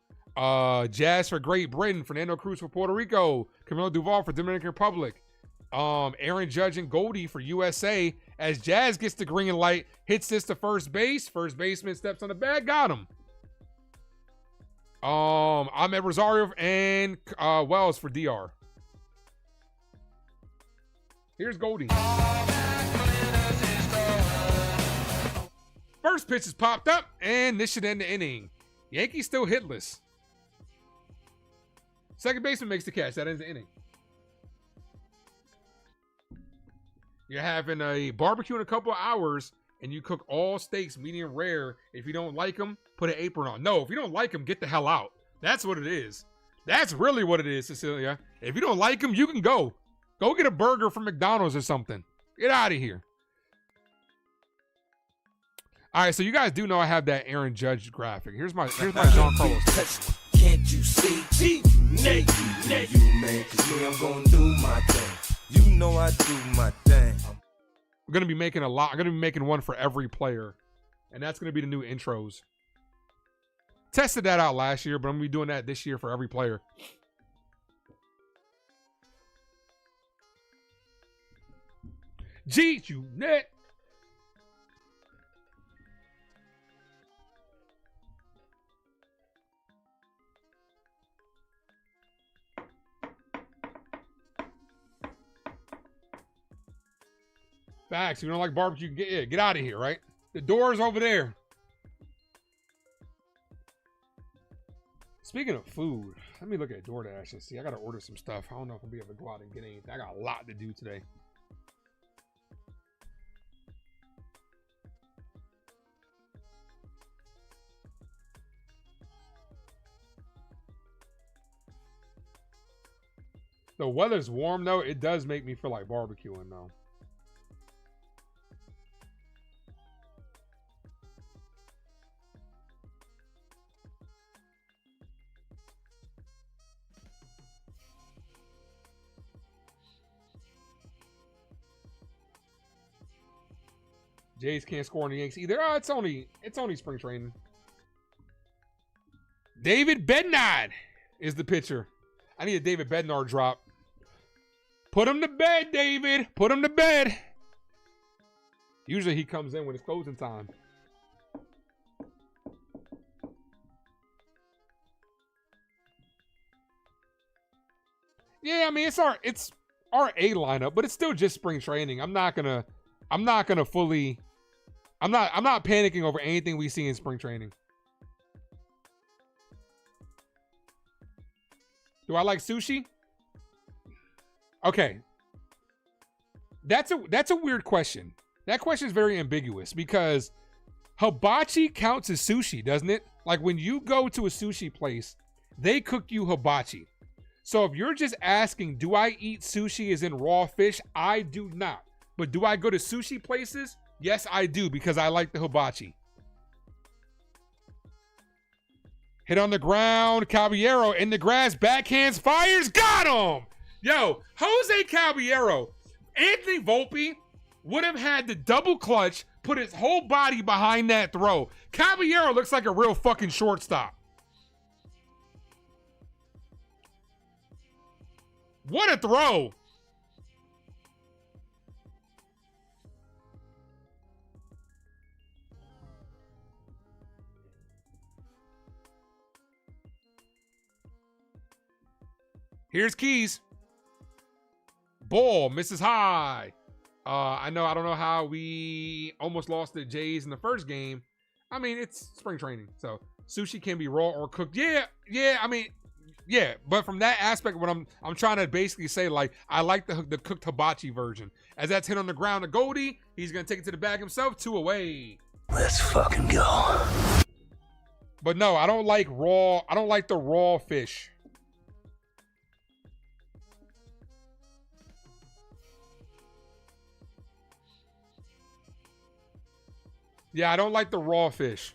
Jazz for Great Britain. Fernando Cruz for Puerto Rico. Camilo Duval for Dominican Republic. Aaron Judge and Goldie for USA. As Jazz gets the green light, hits this to first base. First baseman steps on the bag, got him. Ahmed Rosario and Wells for DR. Here's Goldie. First pitch is popped up, and this should end the inning. Yankees still hitless. Second baseman makes the catch. That ends the inning. You're having a barbecue in a couple of hours, and you cook all steaks medium rare. If you don't like them, put an apron on. No, if you don't like them, get the hell out. That's what it is. That's really what it is, Cecilia. If you don't like them, you can go. Go get a burger from McDonald's or something. Get out of here. All right, so you guys do know I have that Aaron Judge graphic. Here's my John Carlos. Can't you see? Nate, you man, 'cause me, I'm gonna do my thing. You know I do my thing. We're gonna be making a lot. I'm gonna be making one for every player, and that's gonna be the new intros. Tested that out last year, but I'm gonna be doing that this year for every player. You net. Facts. You don't like barbecue? Get out of here, right? The door's over there. Speaking of food, let me look at DoorDash and see. I got to order some stuff. I don't know if I'll be able to go out and get anything. I got a lot to do today. The weather's warm, though. It does make me feel like barbecuing, though. Jays can't score on the Yankees either. Oh, it's only spring training. David Bednar is the pitcher. I need a David Bednar drop. Put him to bed, David. Put him to bed. Usually he comes in when it's closing time. Yeah, I mean it's our A lineup, but it's still just spring training. I'm not panicking over anything we see in spring training. Do I like sushi? Okay. That's a weird question. That question is very ambiguous because hibachi counts as sushi, doesn't it? Like when you go to a sushi place, they cook you hibachi. So if you're just asking, do I eat sushi as in raw fish? I do not. But do I go to sushi places? Yes, I do because I like the hibachi. Hit on the ground, Caballero in the grass, backhands, fires, got him! Yo, Jose Caballero, Anthony Volpe would have had the double clutch, put his whole body behind that throw. Caballero looks like a real fucking shortstop. What a throw! Here's Keys. Ball misses high. I don't know how we almost lost the Jays in the first game. I mean, it's spring training, so sushi can be raw or cooked. Yeah. I mean, yeah. But from that aspect, what I'm trying to basically say, like, I like the cooked hibachi version. As that's hit on the ground to Goldie, he's gonna take it to the bag himself. 2 away. Let's fucking go. But no, I don't like raw. I don't like the raw fish. Yeah, I don't like the raw fish.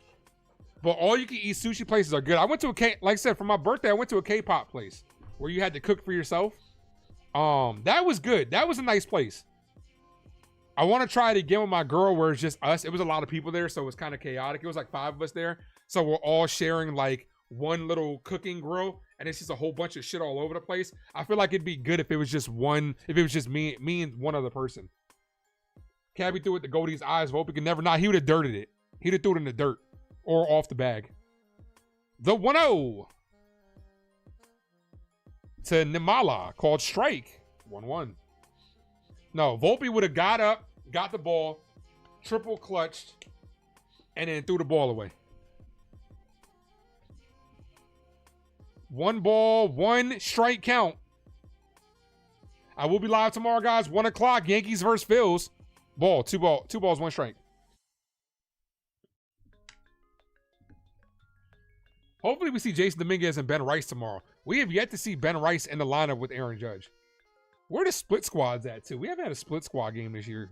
But all you can eat sushi places are good. I went to like I said, for my birthday, I went to a K-pop place where you had to cook for yourself. That was good. That was a nice place. I want to try it again with my girl where it's just us. It was a lot of people there, so it was kind of chaotic. It was like 5 of us there. So we're all sharing like one little cooking grill, and it's just a whole bunch of shit all over the place. I feel like it'd be good if it was just me and one other person. Cabby threw it to Goldie's eyes. Volpe could never not. He would have dirted it. He'd have threw it in the dirt or off the bag. The 1-0 to Nimala called strike. 1-1. No, Volpe would have got up, got the ball, triple clutched, and then threw the ball away. 1 ball, 1 strike count. I will be live tomorrow, guys. 1 o'clock. Yankees versus Phils. Ball, 2 balls, 1 strike. Hopefully we see Jason Dominguez and Ben Rice tomorrow. We have yet to see Ben Rice in the lineup with Aaron Judge. Where the split squads at, too? We haven't had a split squad game this year.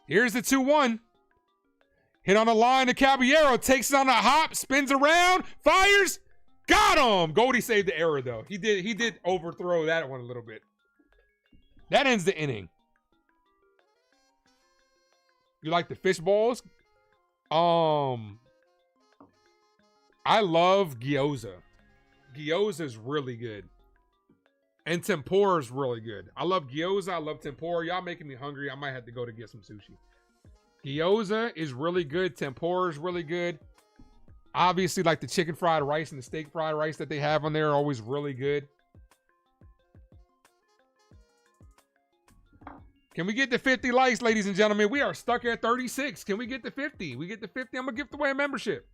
Here's the 2-1. Hit on the line to Caballero. Takes it on a hop. Spins around. Fires. Got him. Goldie saved the error, though. He did overthrow that one a little bit. That ends the inning. You like the fish balls? I love gyoza. Gyoza is really good. And tempura is really good. I love gyoza. I love tempura. Y'all making me hungry. I might have to go to get some sushi. Gyoza is really good. Tempura is really good. Obviously, like the chicken fried rice and the steak fried rice that they have on there are always really good. Can we get to 50 likes, ladies and gentlemen? We are stuck at 36. Can we get to 50? We get to 50, I'm going to gift away a membership.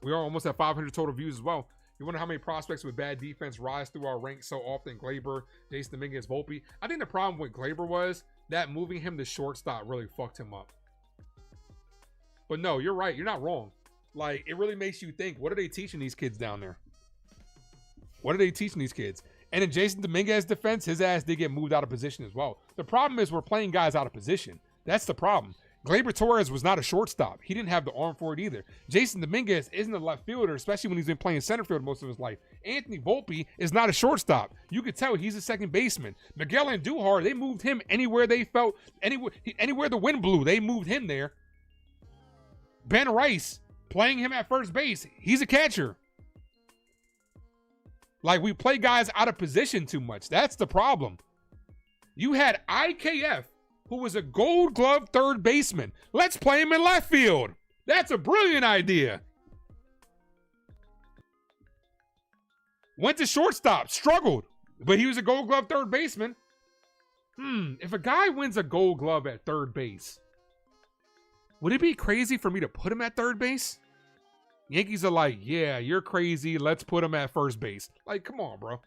We are almost at 500 total views as well. You wonder how many prospects with bad defense rise through our ranks so often? Glaber, Jason Dominguez, Volpe. I think the problem with Glaber was that moving him to shortstop really fucked him up. But no, you're right. You're not wrong. Like, it really makes you think, what are they teaching these kids down there? What are they teaching these kids? And in Jason Dominguez's defense, his ass did get moved out of position as well. The problem is we're playing guys out of position. That's the problem. Gleyber Torres was not a shortstop. He didn't have the arm for it either. Jason Dominguez isn't a left fielder, especially when he's been playing center field most of his life. Anthony Volpe is not a shortstop. You could tell he's a second baseman. Miguel Andujar, they moved him anywhere they felt, anywhere the wind blew, they moved him there. Ben Rice, playing him at first base, he's a catcher. Like, we play guys out of position too much. That's the problem. You had IKF, who was a Gold Glove third baseman. Let's play him in left field. That's a brilliant idea. Went to shortstop, struggled, but he was a Gold Glove third baseman. If a guy wins a Gold Glove at third base, Would it be crazy for me to put him at third base? Yankees are like, yeah, you're crazy. Let's put him at first base. Like, come on, bro.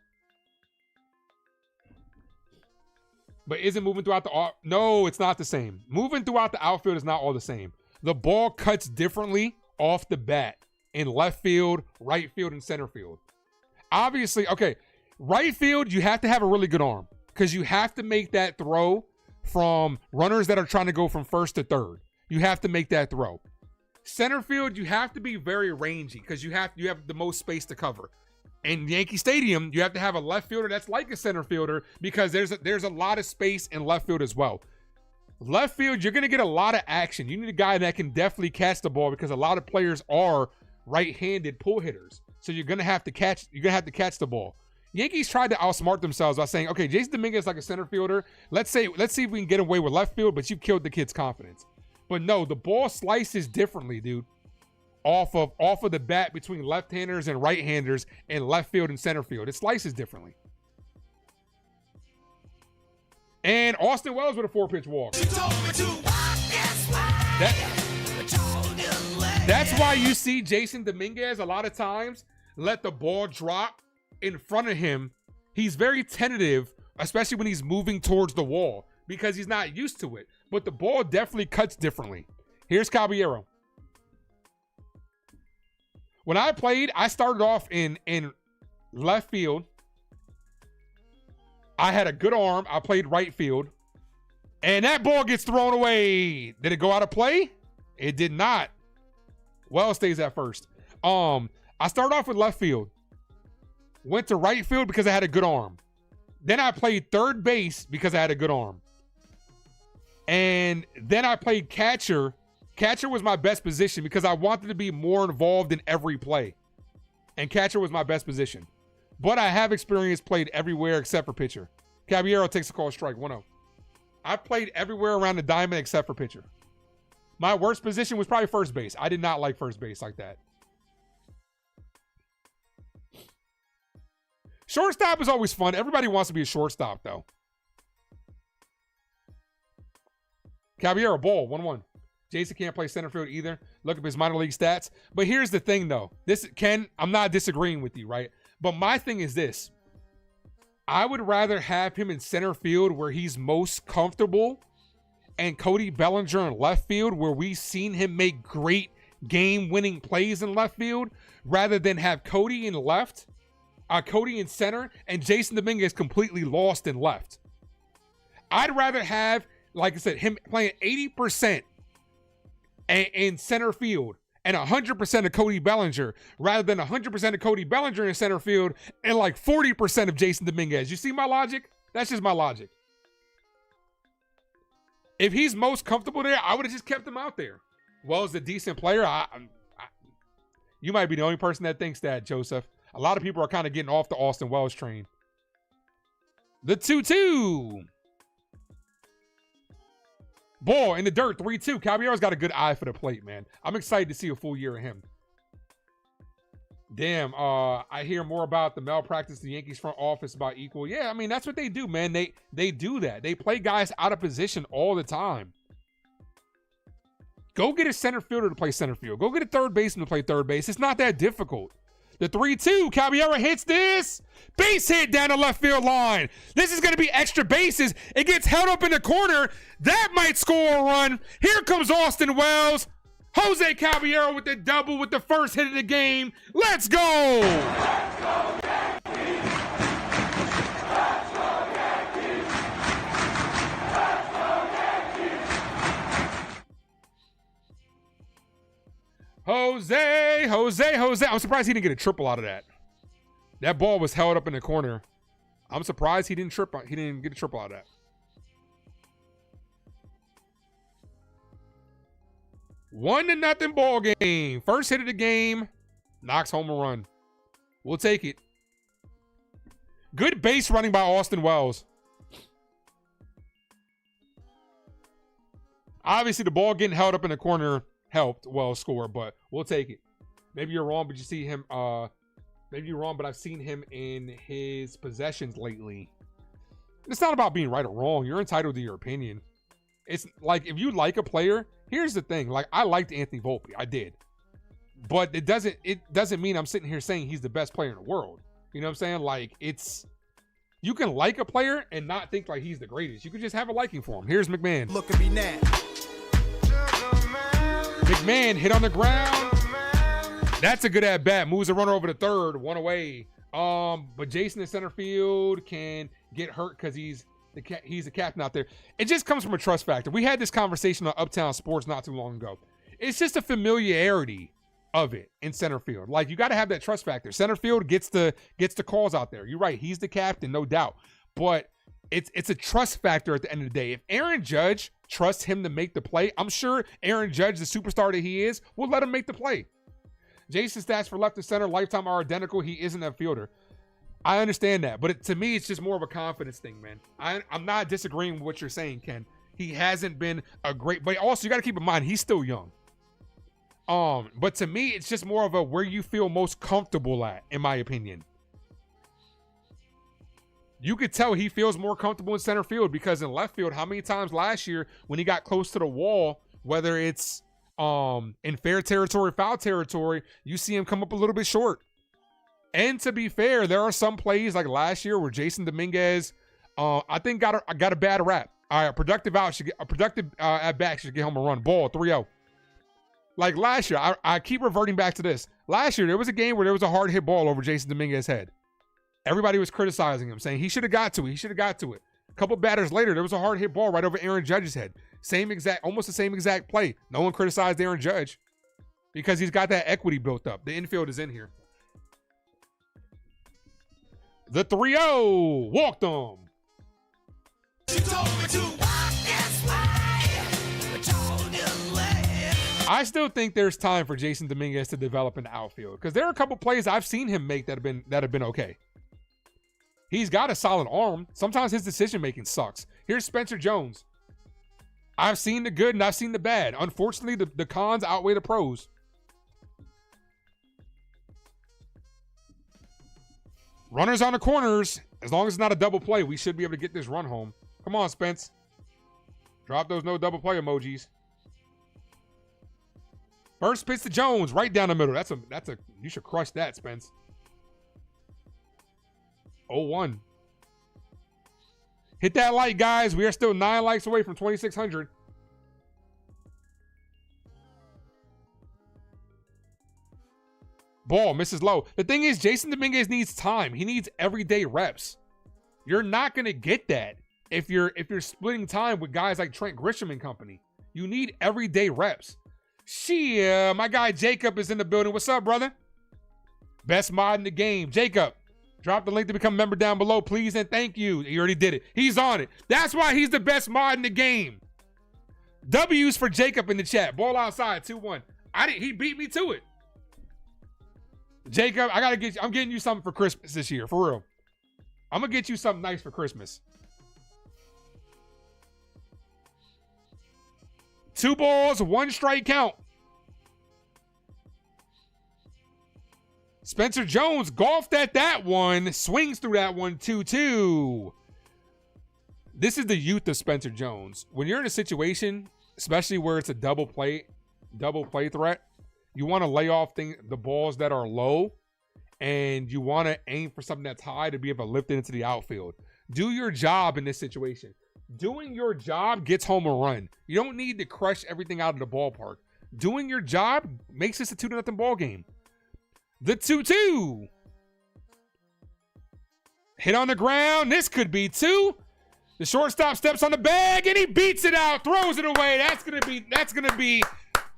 But is it moving throughout the... No, it's not the same. Moving throughout the outfield is not all the same. The ball cuts differently off the bat in left field, right field, and center field. Obviously, okay, right field, you have to have a really good arm because you have to make that throw from runners that are trying to go from first to third. You have to make that throw. Center field, you have to be very rangy because you have the most space to cover. In Yankee Stadium, you have to have a left fielder that's like a center fielder because there's a lot of space in left field as well. Left field, you're going to get a lot of action. You need a guy that can definitely catch the ball because a lot of players are right-handed pull hitters. So you're going to have to catch the ball. Yankees tried to outsmart themselves by saying, okay, Jason Dominguez is like a center fielder. Let's see if we can get away with left field, but you killed the kid's confidence. But no, the ball slices differently, dude. Off of the bat between left-handers and right-handers in left field and center field. It slices differently. And Austin Wells with a 4-pitch walk. That's why you see Jason Dominguez a lot of times let the ball drop in front of him. He's very tentative, especially when he's moving towards the wall because he's not used to it. But the ball definitely cuts differently. Here's Caballero. When I played, I started off in left field. I had a good arm. I played right field. And that ball gets thrown away. Did it go out of play? It did not. Well, stays at first. I started off with left field. Went to right field because I had a good arm. Then I played third base because I had a good arm. And then I played catcher. Catcher was my best position because I wanted to be more involved in every play. And catcher was my best position. But I have experience played everywhere except for pitcher. Caballero takes a call strike, 1-0. I played everywhere around the diamond except for pitcher. My worst position was probably first base. I did not like first base like that. Shortstop is always fun. Everybody wants to be a shortstop, though. Caballero, ball, 1-1. Jason can't play center field either. Look up his minor league stats. But here's the thing, though. Ken, I'm not disagreeing with you, right? But my thing is this. I would rather have him in center field where he's most comfortable and Cody Bellinger in left field where we've seen him make great game-winning plays in left field rather than have Cody in left, Cody in center, and Jason Dominguez completely lost in left. I'd rather have, like I said, him playing 80% in center field and 100% of Cody Bellinger rather than 100% of Cody Bellinger in center field and like 40% of Jason Dominguez. You see my logic? That's just my logic. If he's most comfortable there, I would have just kept him out there. Wells is a decent player. You might be the only person that thinks that, Joseph. A lot of people are kind of getting off the Austin Wells train. The 2-2. Ball in the dirt, 3-2. Caballero's got a good eye for the plate, man. I'm excited to see a full year of him. Damn, I hear more about the malpractice in the Yankees front office about equal. Yeah, I mean, that's what they do, man. They do that. They play guys out of position all the time. Go get a center fielder to play center field. Go get a third baseman to play third base. It's not that difficult. The 3-2, Caballero hits this. Base hit down the left field line. This is going to be extra bases. It gets held up in the corner. That might score a run. Here comes Austin Wells. Jose Caballero with the double with the first hit of the game. Let's go. Let's go, Yankees. Let's go, Yankees. Let's go, Yankees. Jose. I'm surprised he didn't get a triple out of that. That ball was held up in the corner. I'm surprised he didn't get a triple out of that. One to nothing ball game. First hit of the game. Knocks home a run. We'll take it. Good base running by Austin Wells. Obviously, the ball getting held up in the corner helped Wells score, but we'll take it. Maybe you're wrong, but you see him. Maybe you're wrong, but I've seen him in his possessions lately. It's not about being right or wrong. You're entitled to your opinion. It's like if you like a player Here's the thing. Like, I liked Anthony Volpe. I did. But it doesn't mean I'm sitting here saying he's the best player in the world. You know what I'm saying? Like, you can like a player and not think like he's the greatest. You can just have a liking for him. Here's McMahon. Look at me now. McMahon hit on the ground. That's a good at bat. Moves a runner over to third, one away. But Jason in center field can get hurt because he's the captain out there. It just comes from a trust factor. We had this conversation on Uptown Sports not too long ago. It's just a familiarity of it in center field. Like, you got to have that trust factor. Center field gets the calls out there. You're right. He's the captain, no doubt. But it's a trust factor at the end of the day. If Aaron Judge trusts him to make the play, I'm sure Aaron Judge, the superstar that he is, will let him make the play. Jason's stats for left and center lifetime are identical. He isn't a fielder. I understand that. But to me, it's just more of a confidence thing, man. I'm not disagreeing with what you're saying, Ken. He hasn't been a great, but also you got to keep in mind, he's still young. But to me, it's just more of a where you feel most comfortable at, in my opinion. You could tell he feels more comfortable in center field because in left field, how many times last year when he got close to the wall, whether it's in fair territory, foul territory, you see him come up a little bit short. And to be fair, there are some plays like last year where Jason Dominguez, I think got a bad rap. All right, a productive at bat should get home a run. Ball 3-0. Like last year, I keep reverting back to this. Last year, there was a game where there was a hard hit ball over Jason Dominguez's head. Everybody was criticizing him, saying he should have got to it. He should have got to it. A couple batters later, there was a hard hit ball right over Aaron Judge's head. Almost the same exact play. No one criticized Aaron Judge because he's got that equity built up. The infield is in here. The 3-0 walked him. I still think there's time for Jason Dominguez to develop in the outfield because there are a couple plays I've seen him make that have been okay. He's got a solid arm. Sometimes his decision making sucks. Here's Spencer Jones. I've seen the good and I've seen the bad. Unfortunately, the cons outweigh the pros. Runners on the corners. As long as it's not a double play, we should be able to get this run home. Come on, Spence. Drop those no double play emojis. First pitch to Jones, right down the middle. That's a you should crush that, Spence. 0-1. Hit that like, guys. We are still 9 likes away from 2,600. Ball misses low. The thing is, Jason Dominguez needs time. He needs everyday reps. You're not gonna get that if you're splitting time with guys like Trent Grisham and company. You need everyday reps. Chyeaaa, my guy Jacob is in the building. What's up, brother? Best mod in the game. Jacob, drop the link to become a member down below, please, and thank you. He already did it. He's on it. That's why he's the best mod in the game. W's for Jacob in the chat. Ball outside, 2-1. He beat me to it. Jacob, I'm getting you something for Christmas this year, for real. I'm gonna get you something nice for Christmas. 2 balls, 1 strike count. Spencer Jones golfed at that one, swings through that one, 2-2. This is the youth of Spencer Jones. When you're in a situation, especially where it's a double play threat, you want to lay off the balls that are low, and you want to aim for something that's high to be able to lift it into the outfield. Do your job in this situation. Doing your job gets home a run. You don't need to crush everything out of the ballpark. Doing your job makes this a 2-0 ball game. The 2-2. Hit on the ground. This could be 2. The shortstop steps on the bag and he beats it out, throws it away. That's gonna be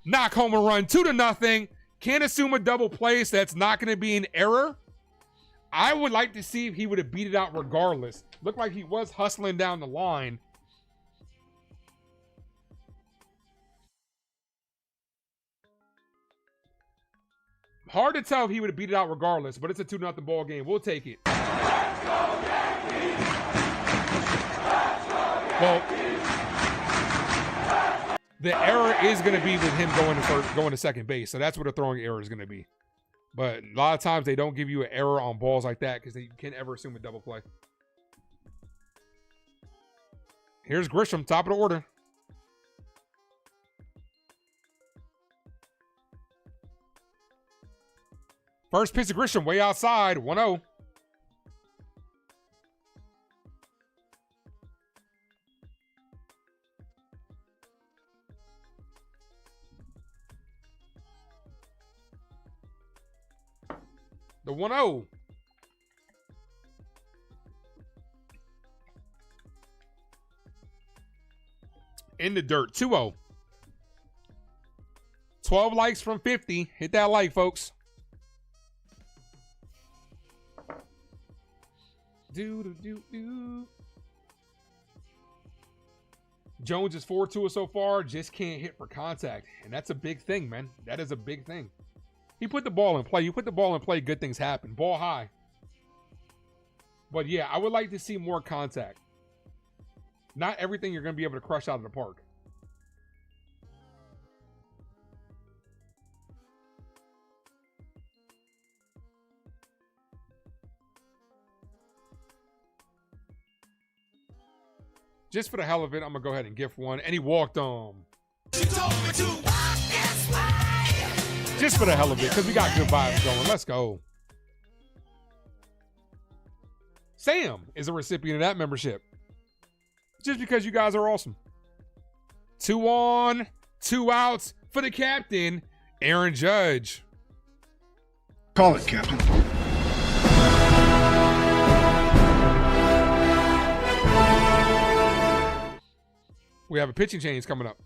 knock home a run. 2-0. Can't assume a double play, so that's not gonna be an error. I would like to see if he would have beat it out regardless. Looked like he was hustling down the line. Hard to tell if he would have beat it out regardless, but it's a 2-0 ball game. We'll take it. Let's go Yankees! Let's go Yankees! Well, the error is going to be with him going to second base, so that's what a throwing error is going to be. But a lot of times they don't give you an error on balls like that because you can't ever assume a double play. Here's Grisham, top of the order. First pitch to Grisham, way outside, 1-0. The 1-0. In the dirt, 2-0. 12 likes from 50. Hit that like, folks. Jones is 4-2 so far. Just can't hit for contact. And that's a big thing, man. That is a big thing. He put the ball in play. You put the ball in play, good things happen. Ball high. But yeah, I would like to see more contact. Not everything you're going to be able to crush out of the park. Just for the hell of it, I'm going to go ahead and gift one. And he walked on. Just for the hell of it, because we got good vibes going. Let's go. Sam is a recipient of that membership. Just because you guys are awesome. 2 on, 2 outs for the captain, Aaron Judge. Call it, Captain. We have a pitching change coming up.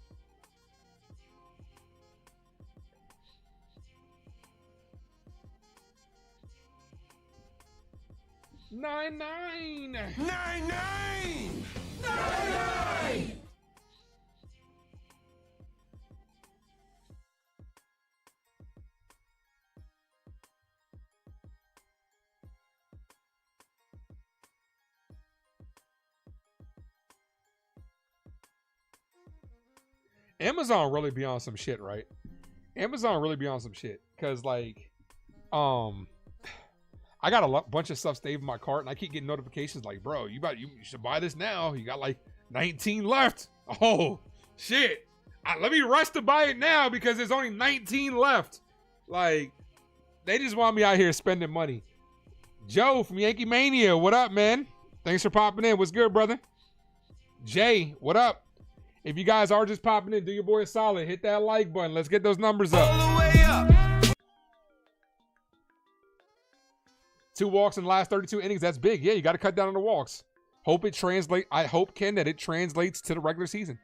Nine. Amazon really be on some shit, right? Amazon really be on some shit. Cause like, I got a bunch of stuff saved in my cart and I keep getting notifications like, bro, you should buy this now. You got like 19 left. Oh shit. Let me rush to buy it now because there's only 19 left. Like, they just want me out here spending money. Joe from Yankee Mania, what up, man? Thanks for popping in. What's good, brother? Jay, what up? If you guys are just popping in, do your boy a solid. Hit that like button. Let's get those numbers up. All the way up. 2 walks in the last 32 innings. That's big. Yeah, you got to cut down on the walks. I hope, Ken, that it translates to the regular season.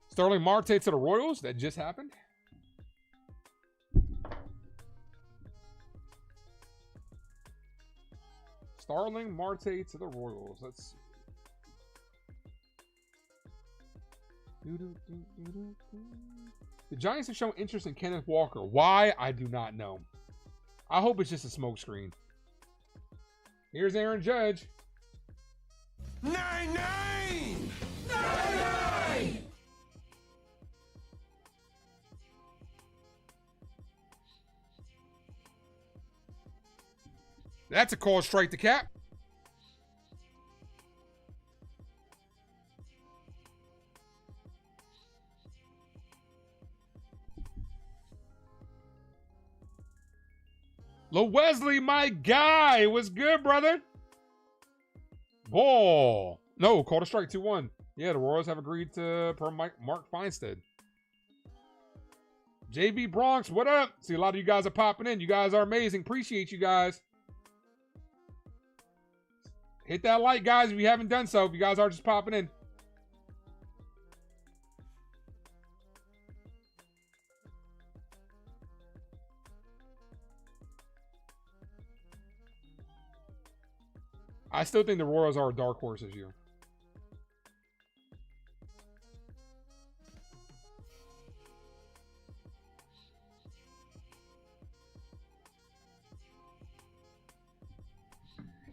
Sterling Marte to the Royals. That just happened. Starling Marte to the Royals. Let's see. The Giants have shown interest in Kenneth Walker. Why? I do not know. I hope it's just a smokescreen. Here's Aaron Judge. 9-9. That's a called strike to Cap. Lil Wesley, my guy. What's good, brother? Ball. No, called a strike 2-1. Yeah, the Royals have agreed to per Mark Feinstead. JB Bronx, what up? See, a lot of you guys are popping in. You guys are amazing. Appreciate you guys. Hit that like, guys, if you haven't done so. If you guys are just popping in. I still think the Royals are a dark horse this year.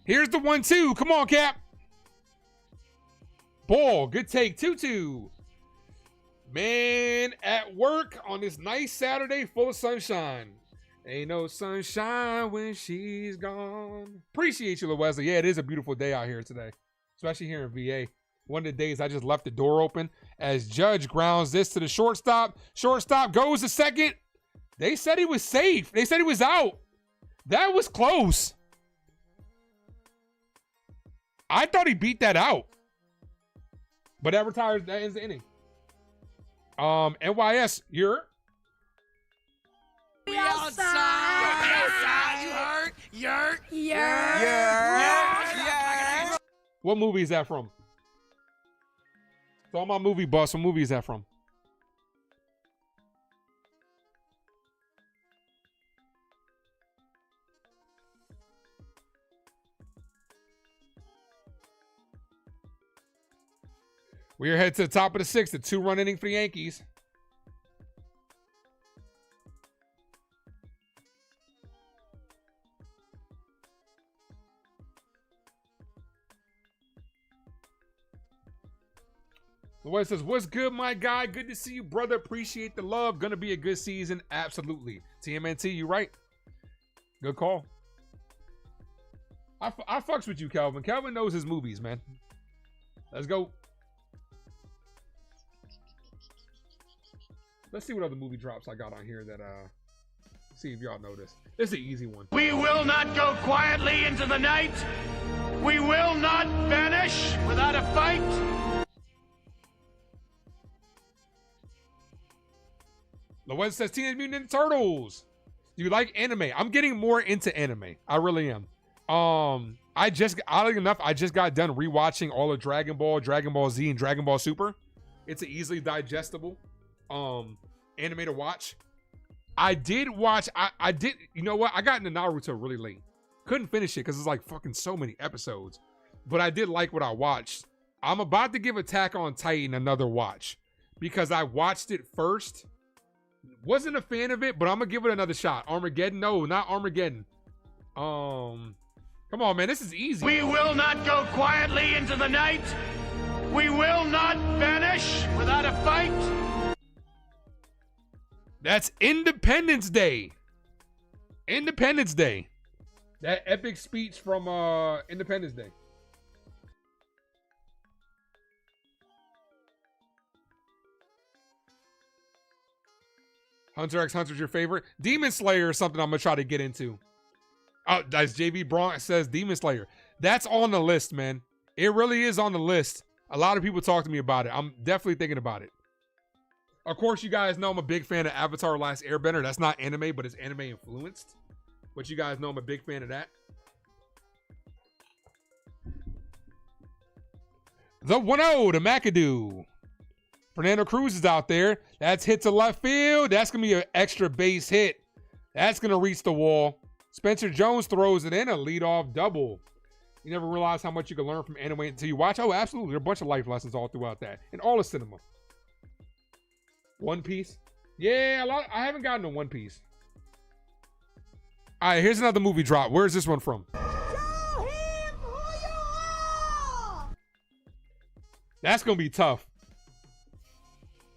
Here's the 1-2. Come on, Cap. Ball, good take, 2-2. Man, at work on this nice Saturday full of sunshine. Ain't no sunshine when she's gone. Appreciate you, Wesley. Yeah, it is a beautiful day out here today, especially here in VA. One of the days I just left the door open as Judge grounds this to the shortstop. Shortstop goes to second. They said he was safe. They said he was out. That was close. I thought he beat that out. But that retires, that ends the inning. NYS, you're... We outside. You hurt? Yeah. What movie is that from? It's all my movie buffs. What movie is that from? We are headed to the top of the sixth, a 2-run inning for the Yankees. Lloyd says, what's good, my guy? Good to see you, brother. Appreciate the love. Gonna be a good season. Absolutely. TMNT, you right. Good call. I fucks with you, Calvin. Calvin knows his movies, man. Let's go. Let's see what other movie drops I got on here that, see if y'all know this. This is an easy one. We will not go quietly into the night. We will not vanish without a fight. Lowen says Teenage Mutant Ninja Turtles. Do you like anime? I'm getting more into anime. I really am. Oddly enough, I just got done rewatching all of Dragon Ball, Dragon Ball Z, and Dragon Ball Super. It's an easily digestible anime to watch. I did watch, you know what? I got into Naruto really late. Couldn't finish it because it's like fucking so many episodes. But I did like what I watched. I'm about to give Attack on Titan another watch because I watched it first. Wasn't a fan of it, but I'm gonna give it another shot. Armageddon? No, not Armageddon. Come on, man. This is easy. We will not go quietly into the night. We will not vanish without a fight. That's Independence Day. Independence Day. That epic speech from Independence Day. Hunter x Hunter's your favorite? Demon Slayer is something I'm going to try to get into. Oh, that's JV Braun says Demon Slayer. That's on the list, man. It really is on the list. A lot of people talk to me about it. I'm definitely thinking about it. Of course, you guys know I'm a big fan of Avatar Last Airbender. That's not anime, but it's anime influenced. But you guys know I'm a big fan of that. The 1-0 to McAdoo. Fernando Cruz is out there. That's hit to left field. That's going to be an extra base hit. That's going to reach the wall. Spencer Jones throws it in, a leadoff double. You never realize how much you can learn from anime until you watch. Oh, absolutely. There are a bunch of life lessons all throughout that. And all of cinema. One Piece. Yeah, I haven't gotten to One Piece. All right, here's another movie drop. Where's this one from? That's going to be tough.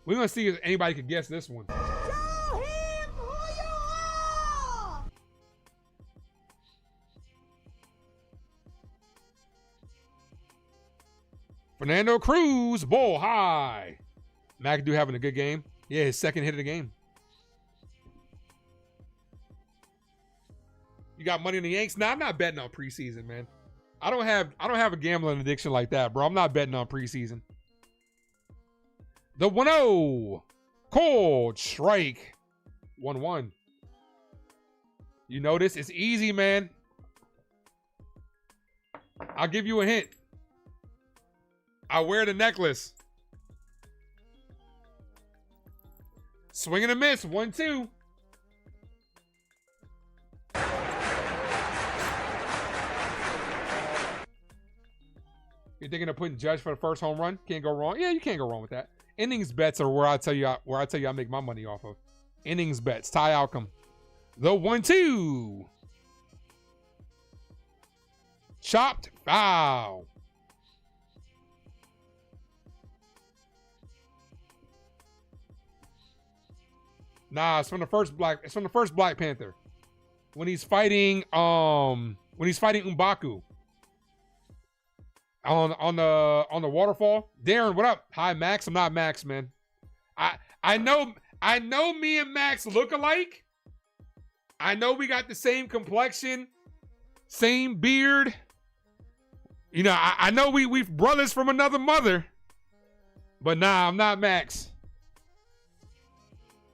We're going to see if anybody can guess this one. Fernando Cruz, ball high. McAdoo having a good game. Yeah, his second hit of the game. You got money in the Yanks? Nah, I'm not betting on preseason, man. I don't have a gambling addiction like that, bro. I'm not betting on preseason. The 1-0. Cold strike. 1-1. You know this? It's easy, man. I'll give you a hint. I wear the necklace. Swing and a miss. 1-2. You're thinking of putting Judge for the first home run? Can't go wrong. Yeah, you can't go wrong with that. Innings bets are where I tell you I make my money off of. Innings bets, tie outcome. The 1-2. Chopped foul. Nah, it's from the first Black Panther. When he's fighting M'Baku on the waterfall. Darren, what up? Hi, Max. I'm not Max, man. I know me and Max look alike. I know we got the same complexion, same beard. You know, I know we brothers from another mother. But nah, I'm not Max.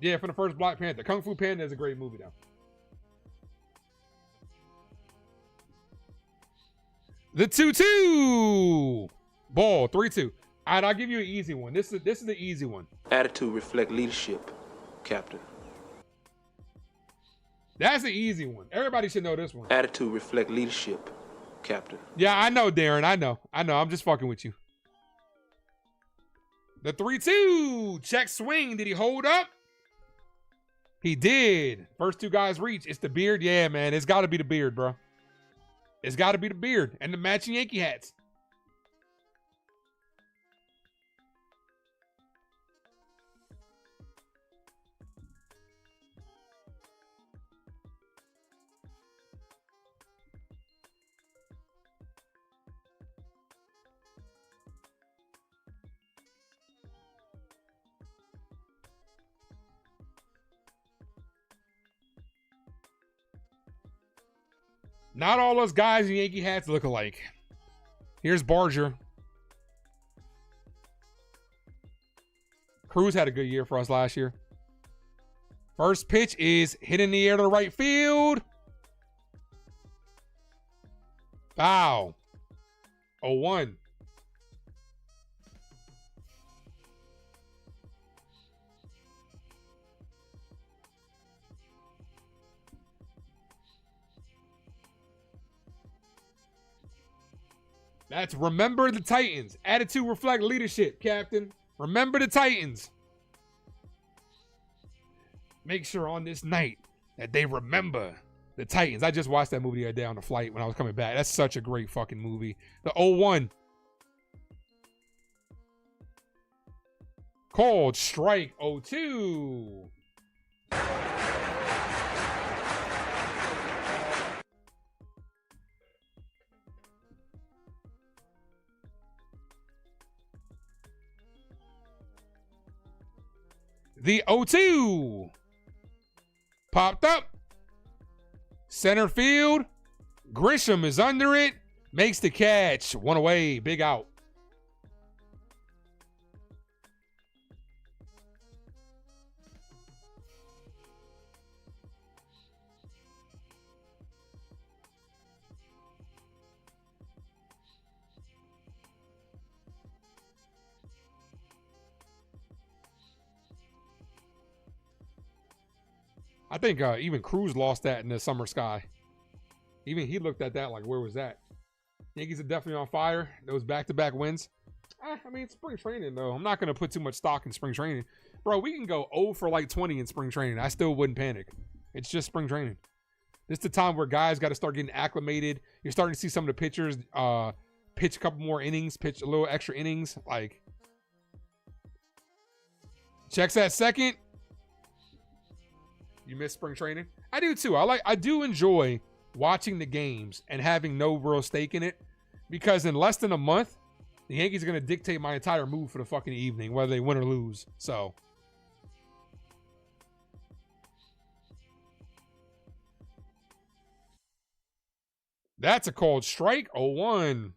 Yeah, from the first Black Panther. Kung Fu Panda is a great movie, though. The 2-2. Ball, 3-2. All right, I'll give you an easy one. This is the easy one. Attitude reflect leadership, Captain. That's the easy one. Everybody should know this one. Attitude reflect leadership, Captain. Yeah, I know, Darren. I know. I'm just fucking with you. The 3-2. Check swing. Did he hold up? He did. First two guys reach. It's the beard. Yeah, man. It's got to be the beard, bro. It's got to be the beard and the matching Yankee hats. Not all those guys in Yankee hats look alike. Here's Barger. Cruz had a good year for us last year. First pitch is hit in the air to the right field. Foul. 0-1. That's remember the Titans. Attitude reflect leadership, Captain. Remember the Titans. Make sure on this night that they remember the Titans. I just watched that movie the other day on the flight when I was coming back. That's such a great fucking movie. The 0-1. Called strike 0-2. The 0-2 popped up. Center field. Grisham is under it. Makes the catch. One away. Big out. I think even Cruz lost that in the summer sky. Even he looked at that like, where was that? Yankees are definitely on fire. Those back-to-back wins. I mean, it's spring training, though. I'm not going to put too much stock in spring training. Bro, we can go 0 for like 20 in spring training. I still wouldn't panic. It's just spring training. This is the time where guys got to start getting acclimated. You're starting to see some of the pitchers pitch a couple more innings, pitch a little extra innings. Like, checks at second. You miss spring training? I do too. I do enjoy watching the games and having no real stake in it, because in less than a month, the Yankees are going to dictate my entire mood for the fucking evening, whether they win or lose. So, that's a called strike. 0-1.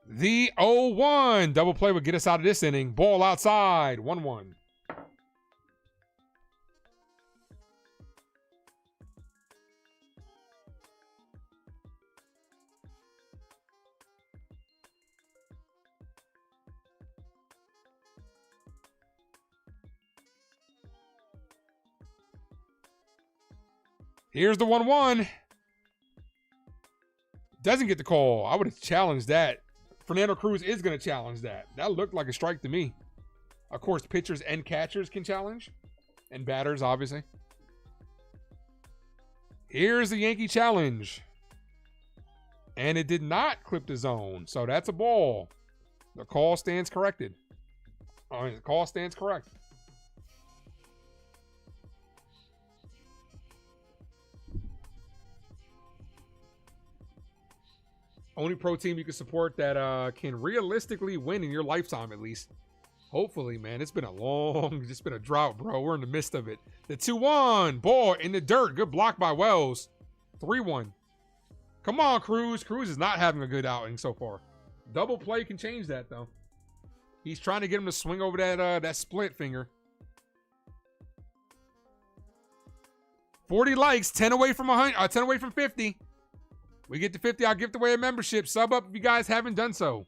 The 0-1. Double play would get us out of this inning. Ball outside. 1-1. Here's the 1-1. Doesn't get the call. I would have challenged that. Fernando Cruz is going to challenge that. That looked like a strike to me. Of course, pitchers and catchers can challenge. And batters, obviously. Here's the Yankee challenge. And it did not clip the zone. So that's a ball. The call stands corrected. The call stands correct. Only pro team you can support that can realistically win in your lifetime, at least. Hopefully, man. It's been a drought, bro. We're in the midst of it. The 2-1. Ball in the dirt. Good block by Wells. 3-1. Come on, Cruz. Cruz is not having a good outing so far. Double play can change that, though. He's trying to get him to swing over that split finger. 40 likes, 10 away from 100, 10 away from 50. We get to 50, I'll give away a membership. Sub up if you guys haven't done so.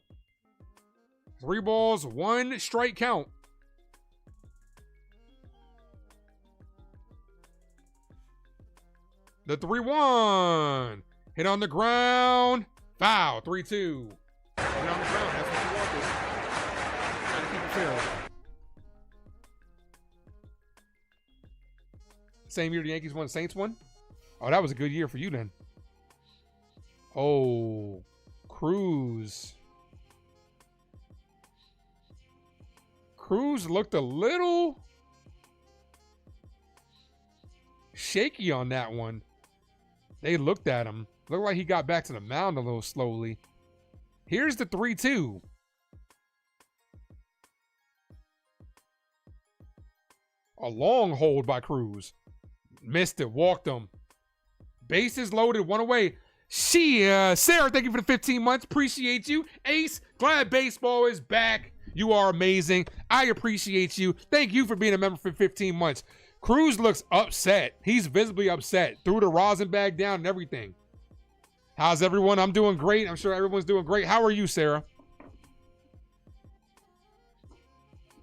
3 balls, 1 strike count. The 3-1. Hit on the ground. Foul. 3-2. Hit on the ground. That's what you wanted. Trying to keep it fair. Same year the Yankees won, the Saints won? Oh, that was a good year for you then. Oh, Cruz. Cruz looked a little shaky on that one. They looked at him. Looked like he got back to the mound a little slowly. Here's the 3-2. A long hold by Cruz. Missed it. Walked him. Bases loaded. 1 away. Chyeaaa. Sarah, thank you for the 15 months. Appreciate you. Ace, glad baseball is back. You are amazing. I appreciate you. Thank you for being a member for 15 months. Cruz looks upset. He's visibly upset. Threw the rosin bag down and everything. How's everyone? I'm doing great. I'm sure everyone's doing great. How are you, Sarah?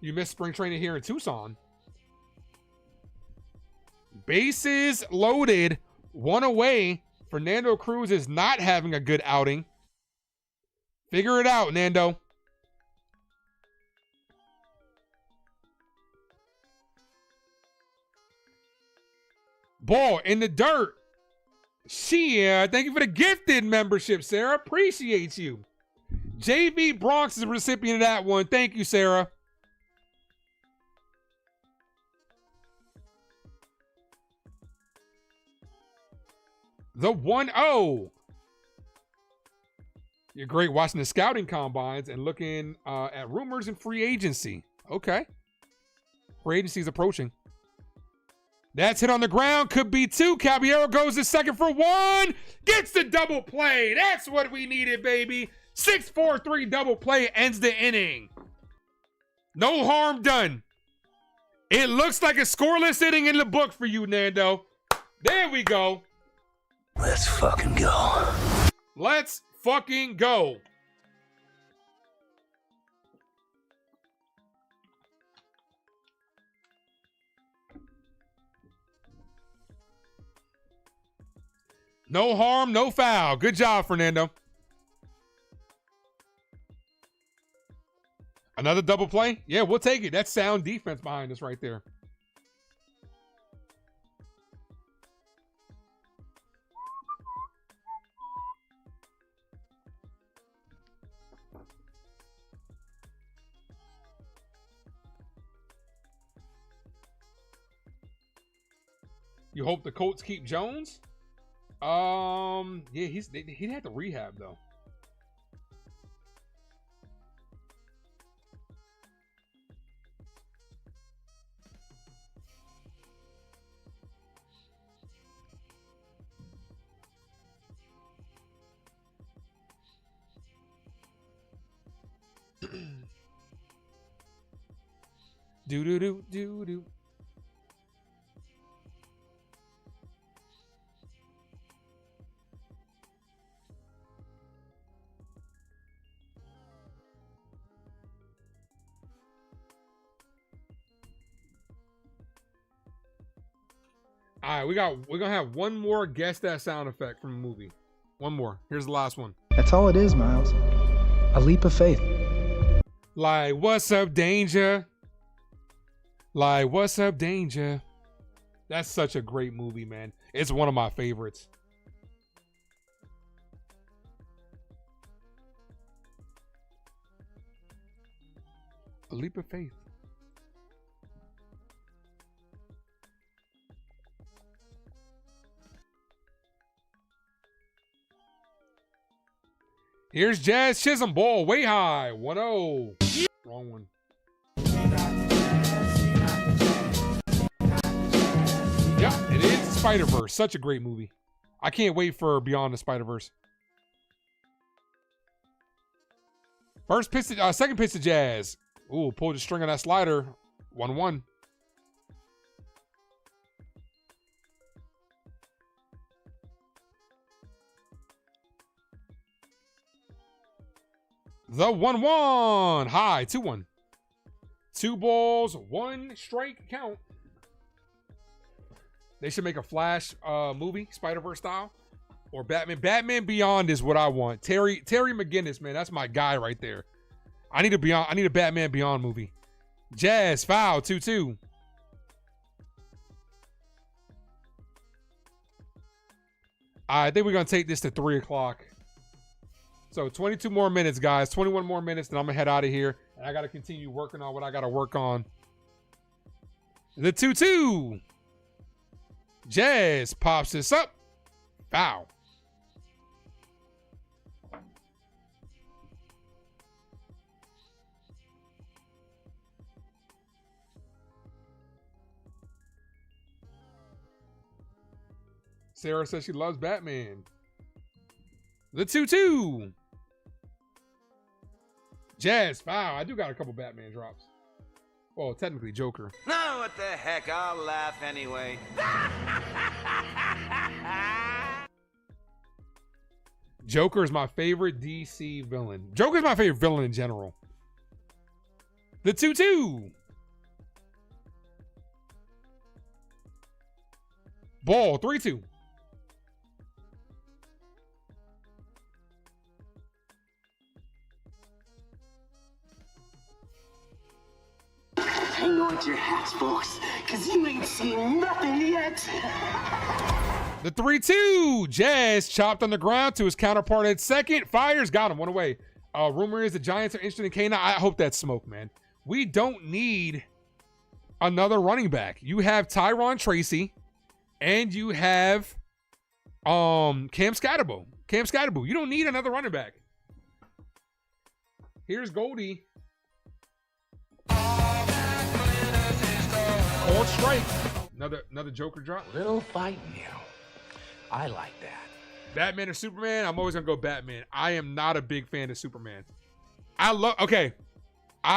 You missed spring training here in Tucson. Bases loaded. 1 away. Fernando Cruz is not having a good outing. Figure it out, Nando. Ball in the dirt. Chyeaaa, thank you for the gifted membership, Sarah. Appreciate you. JV Bronx is a recipient of that one. Thank you, Sarah. The 1-0. You're great watching the scouting combines and looking at rumors and free agency. Okay. Free agency is approaching. That's hit on the ground. Could be 2. Caballero goes to second for 1. Gets the double play. That's what we needed, baby. 6-4-3 double play ends the inning. No harm done. It looks like a scoreless inning in the book for you, Nando. There we go. Let's fucking go. Let's fucking go. No harm, no foul. Good job, Fernando. Another double play? Yeah, we'll take it. That's sound defense behind us right there. You hope the Colts keep Jones? Yeah, he'd have to rehab though. Do. All right, we're gonna have one more guess that sound effect from a movie. One more. Here's the last one. That's all it is, Miles. A leap of faith. Like, what's up, danger? Like, what's up, danger? That's such a great movie, man. It's one of my favorites. A Leap of Faith. Here's Jazz Chisholm, ball way high, 1-0. Wrong one. Yeah, it is Spider-Verse. Such a great movie. I can't wait for Beyond the Spider-Verse. First pitch, second pitch to Jazz. Ooh, pulled the string on that slider. 1-1. The 1-1. High, 2-1. 2 balls, 1 strike count. They should make a Flash movie, Spider-Verse style. Or Batman. Batman Beyond is what I want. Terry McGinnis, man. That's my guy right there. I need a Batman Beyond movie. Jazz, foul, 2-2. I think we're going to take this to 3 o'clock. So 22 more minutes, guys. 21 more minutes, then I'm going to head out of here. And I got to continue working on what I got to work on. The 2-2. Jazz pops this up. Foul. Sarah says she loves Batman. The 2-2. Jazz, foul. I do got a couple Batman drops. Well, technically Joker. No, what the heck? I'll laugh anyway. Joker is my favorite DC villain. Joker is my favorite villain in general. The 2-2. Ball, 3-2. Hang on to your hats, folks, because you ain't seen nothing yet. The 3-2. Jazz chopped on the ground to his counterpart at second. Fires, got him, 1 away. Rumor is the Giants are interested in Chyeaaa. I hope that's smoke, man. We don't need another running back. You have Tyron Tracy, and you have Cam Scatterbo. You don't need another running back. Here's Goldie. Cold strike. Another Joker drop. Little fight now. I like that. Batman or Superman? I'm always gonna go Batman. I am not a big fan of Superman. I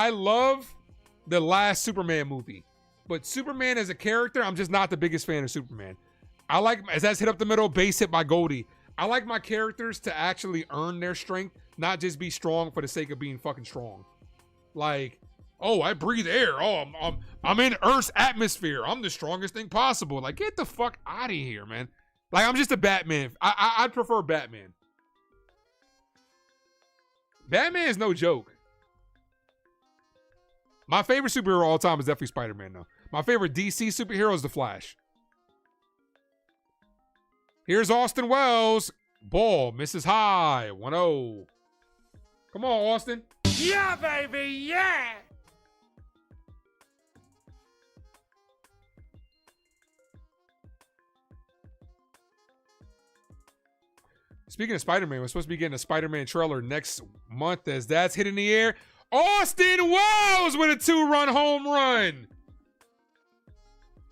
love the last Superman movie, but Superman as a character, I'm just not the biggest fan of Superman. I like, as that's hit up the middle, base hit by Goldie. I like my characters to actually earn their strength, not just be strong for the sake of being fucking strong. Like, oh, I breathe air. Oh, I'm in Earth's atmosphere. I'm the strongest thing possible. Like, get the fuck out of here, man. Like, I'm just a Batman. I'd prefer Batman. Batman is no joke. My favorite superhero of all time is definitely Spider-Man, though. My favorite DC superhero is The Flash. Here's Austin Wells. Ball misses high. 1-0. Come on, Austin. Yeah, baby, yeah! Speaking of Spider-Man, we're supposed to be getting a Spider-Man trailer next month as that's hit in the air. Austin Wells with a 2-run home run.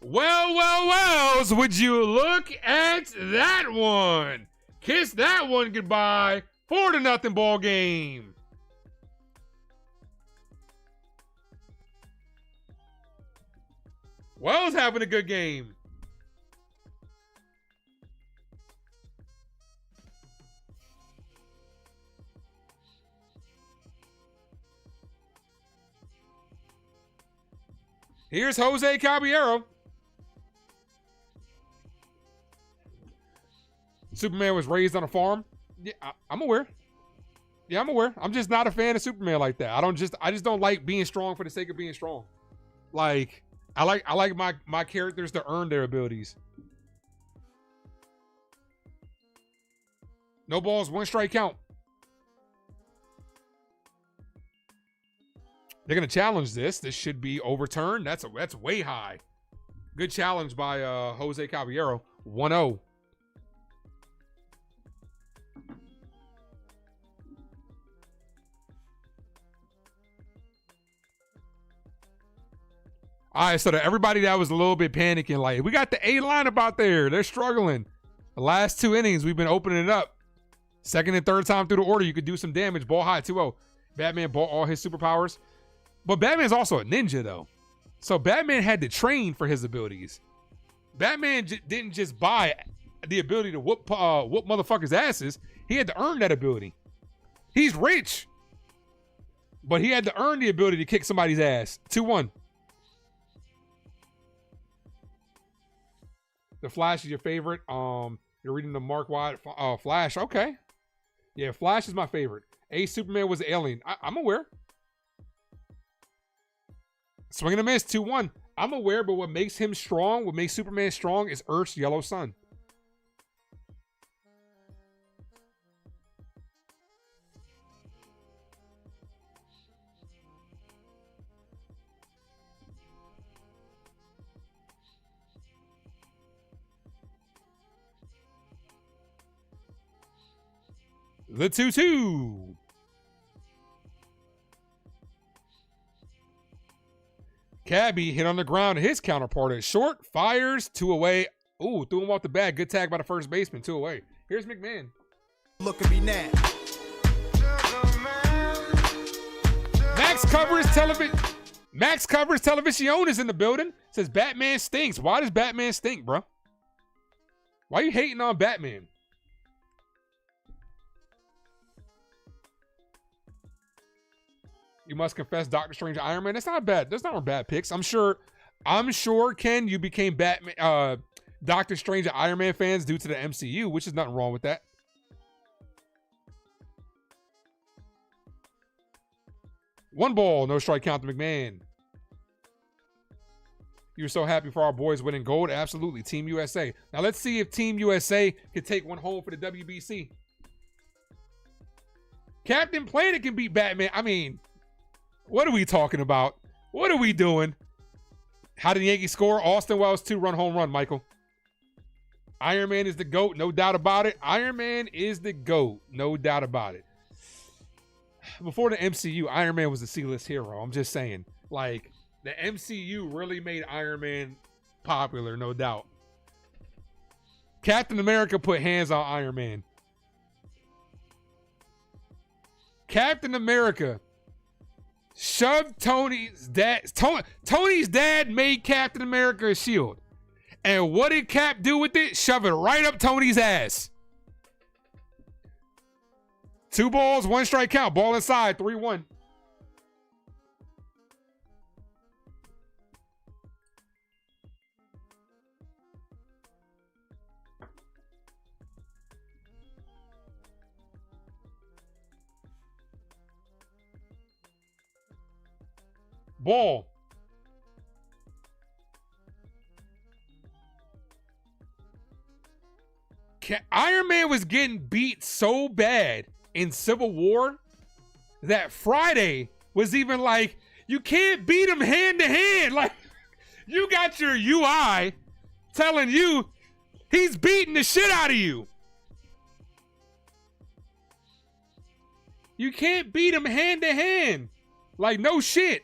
Wells, would you look at that one? Kiss that one goodbye. 4-0 ball game. Wells having a good game. Here's Jose Caballero. Superman was raised on a farm. Yeah, I'm aware. Yeah, I'm aware. I'm just not a fan of Superman like that. I just don't like being strong for the sake of being strong. Like, I like my characters to earn their abilities. No balls, 1 strike count. They're gonna challenge this. This should be overturned. That's way high. Good challenge by Jose Caballero. 1-0. All right, so to everybody that was a little bit panicking, like, we got the A lineup out there. They're struggling. The last 2 innings, we've been opening it up. Second and third time through the order, you could do some damage. Ball high, 2-0. Batman bought all his superpowers. But Batman's also a ninja, though. So Batman had to train for his abilities. Batman didn't just buy the ability to whoop motherfuckers' asses. He had to earn that ability. He's rich. But he had to earn the ability to kick somebody's ass. 2-1. The Flash is your favorite. You're reading the Mark Waid Flash. Okay. Yeah, Flash is my favorite. Superman was an alien. I'm aware. Swing and a miss, 2-1. I'm aware, but what makes him strong, what makes Superman strong is Earth's yellow sun. The 2-2. Cabby hit on the ground. His counterpart is short. Fires. 2 away. Ooh, threw him off the bat. Good tag by the first baseman. 2 away. Here's McMahon. Look at me now. Max covers television. Max covers television is in the building. Says Batman stinks. Why does Batman stink, bro? Why are you hating on Batman? You must confess Doctor Strange and Iron Man. That's not bad. That's not bad picks. I'm sure, Ken, you became Batman, Doctor Strange and Iron Man fans due to the MCU, which is nothing wrong with that. One ball, no strike count to McMahon. You're so happy for our boys winning gold. Absolutely. Team USA. Now let's see if Team USA can take one home for the WBC. Captain Planet can beat Batman. I mean, what are we talking about? What are we doing? How did the Yankees score? Austin Wells 2-run home run, Michael. Iron Man is the GOAT, no doubt about it. Iron Man is the GOAT, no doubt about it. Before the MCU, Iron Man was a C-list hero. I'm just saying. Like, the MCU really made Iron Man popular, no doubt. Captain America put hands on Iron Man. Captain America shoved Tony's dad. Tony's dad made Captain America a shield. And what did Cap do with it? Shove it right up Tony's ass. 2 balls, 1 strike count. Ball inside, 3-1. Ball. Iron Man was getting beat so bad in Civil War that Friday was even like, you can't beat him hand to hand. Like, you got your UI telling you he's beating the shit out of you. You can't beat him hand to hand. Like, no shit.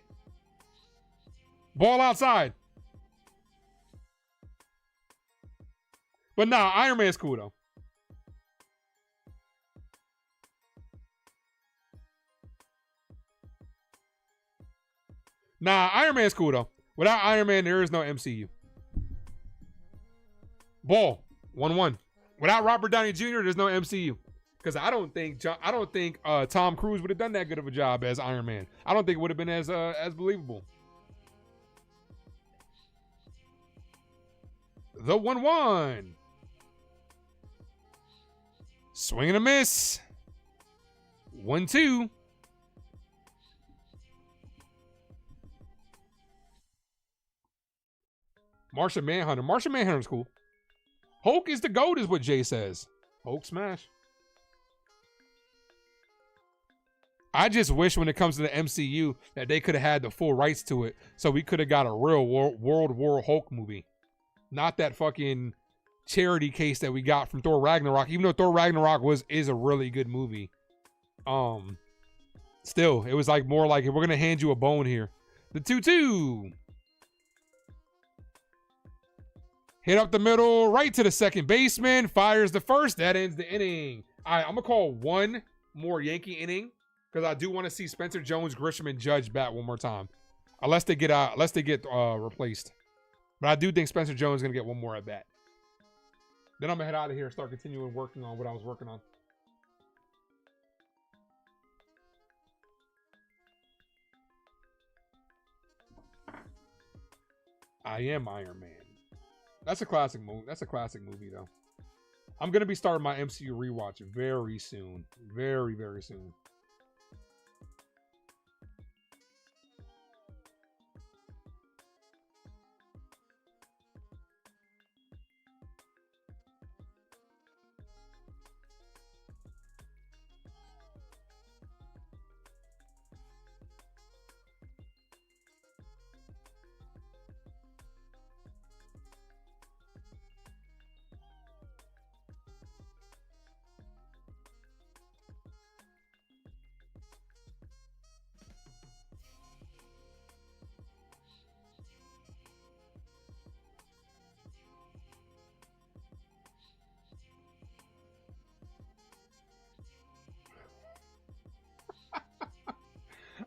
Ball outside. But nah, Iron Man's cool though. Nah, Iron Man's cool though. Without Iron Man, there is no MCU. Ball. 1-1. Without Robert Downey Jr., there's no MCU. Because I don't think Tom Cruise would have done that good of a job as Iron Man. I don't think it would have been as believable. The 1-1. Swing and a miss. 1-2. Martian Manhunter. Martian Manhunter's cool. Hulk is the GOAT is what Jay says. Hulk smash. I just wish when it comes to the MCU that they could have had the full rights to it so we could have got a real World War Hulk movie. Not that fucking charity case that we got from Thor Ragnarok. Even though Thor Ragnarok is a really good movie. Still, it was like more like we're going to hand you a bone here. The 2-2. Hit up the middle, right to the second baseman. Fires the first. That ends the inning. All right, I'm going to call one more Yankee inning. Because I do want to see Spencer Jones, Grisham, and Judge bat one more time. Unless they get replaced. But I do think Spencer Jones is going to get one more at bat. Then I'm going to head out of here and start continuing working on what I was working on. I Am Iron Man. That's a classic movie. That's a classic movie, though. I'm going to be starting my MCU rewatch very soon. Very, very soon.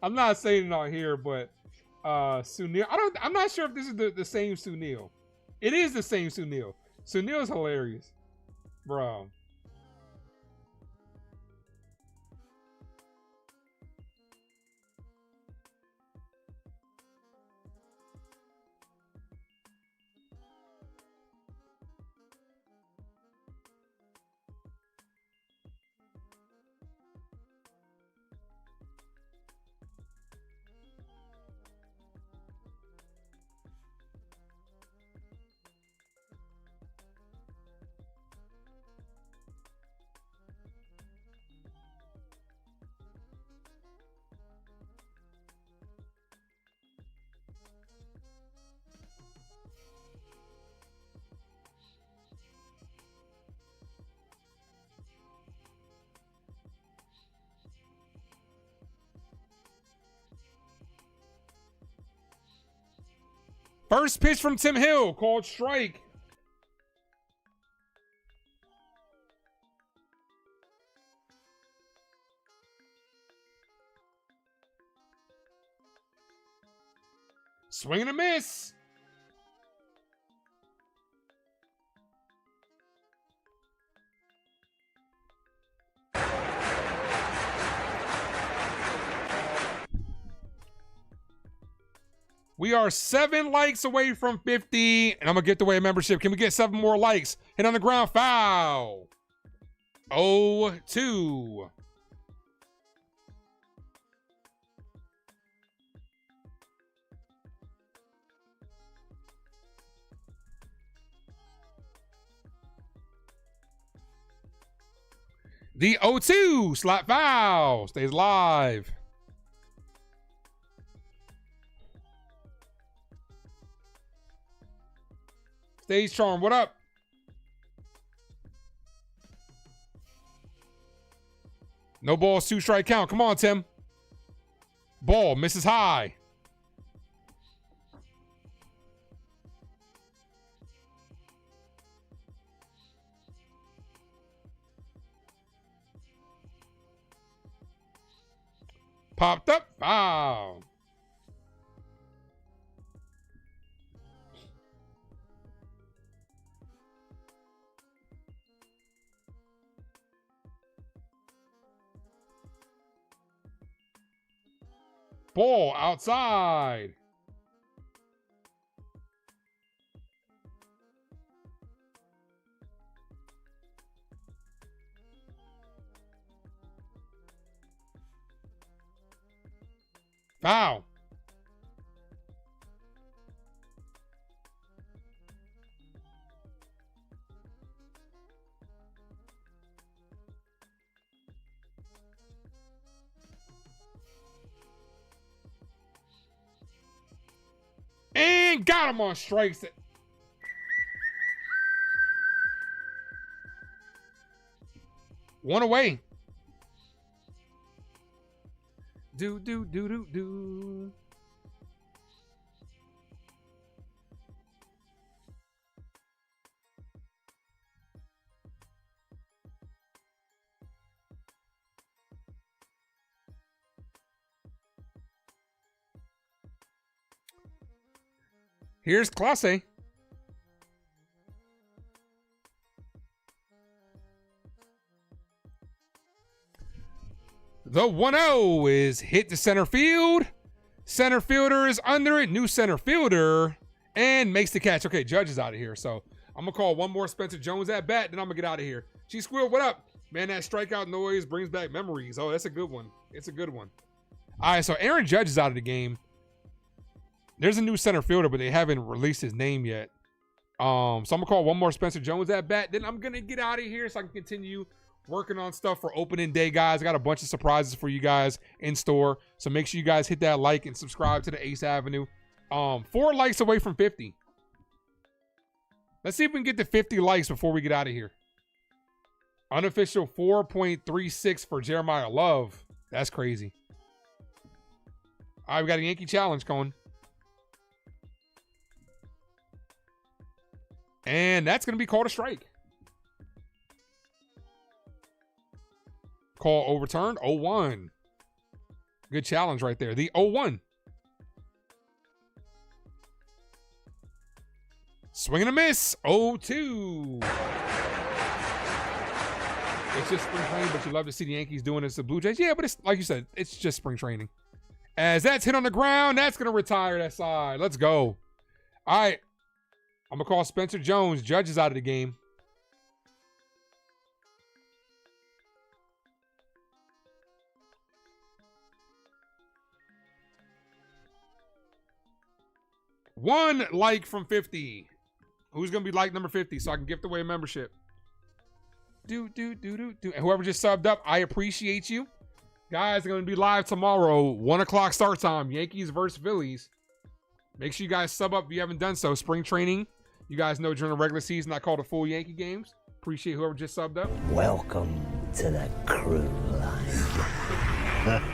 I'm not saying it on here, but Sunil. I'm not sure if this is the same Sunil. It is the same Sunil. Sunil is hilarious, bro. First pitch from Tim Hill, called strike. Swing and a miss. We are 7 likes away from 50, and I'm going to get the way membership. Can we get 7 more likes? Hit on the ground, foul. 0-2. The 0-2 slap foul stays live. Stage Charm, what up? No balls, 2 strike count. Come on, Tim. Ball misses high. Popped up. Foul. Ball outside. Foul. and got him on strikes. One away. Do. Here's Chyeaaa. The 1-0 is hit to center field. Center fielder is under it. New center fielder. And makes the catch. Okay, Judge is out of here. So I'm going to call one more Spencer Jones at bat. Then I'm going to get out of here. Chyeaaa, what up? Man, that strikeout noise brings back memories. Oh, that's a good one. It's a good one. All right, so Aaron Judge is out of the game. There's a new center fielder, but they haven't released his name yet. So I'm going to call one more Spencer Jones at bat. Then I'm going to get out of here so I can continue working on stuff for opening day, guys. I got a bunch of surprises for you guys in store. So make sure you guys hit that like and subscribe to the Ace Avenue. 4 likes away from 50. Let's see if we can get to 50 likes before we get out of here. Unofficial 4.36 for Jeremiah Love. That's crazy. All right, we got a Yankee challenge going. And that's going to be called a strike. Call overturned. 0-1. Good challenge right there. The 0-1. Swing and a miss. 0-2. It's just spring training, but you love to see the Yankees doing this to Blue Jays. Yeah, but it's like you said, it's just spring training. As that's hit on the ground, that's going to retire that side. Let's go. All right. I'm going to call Spencer Jones. Judge is out of the game. One like from 50. Who's going to be like number 50 so I can gift away a membership? And whoever just subbed up, I appreciate you. Guys, are going to be live tomorrow, 1 o'clock start time, Yankees versus Phillies. Make sure you guys sub up if you haven't done so. Spring training. You guys know during the regular season, I call the full Yankee games. Appreciate whoever just subbed up. Welcome to the crew line.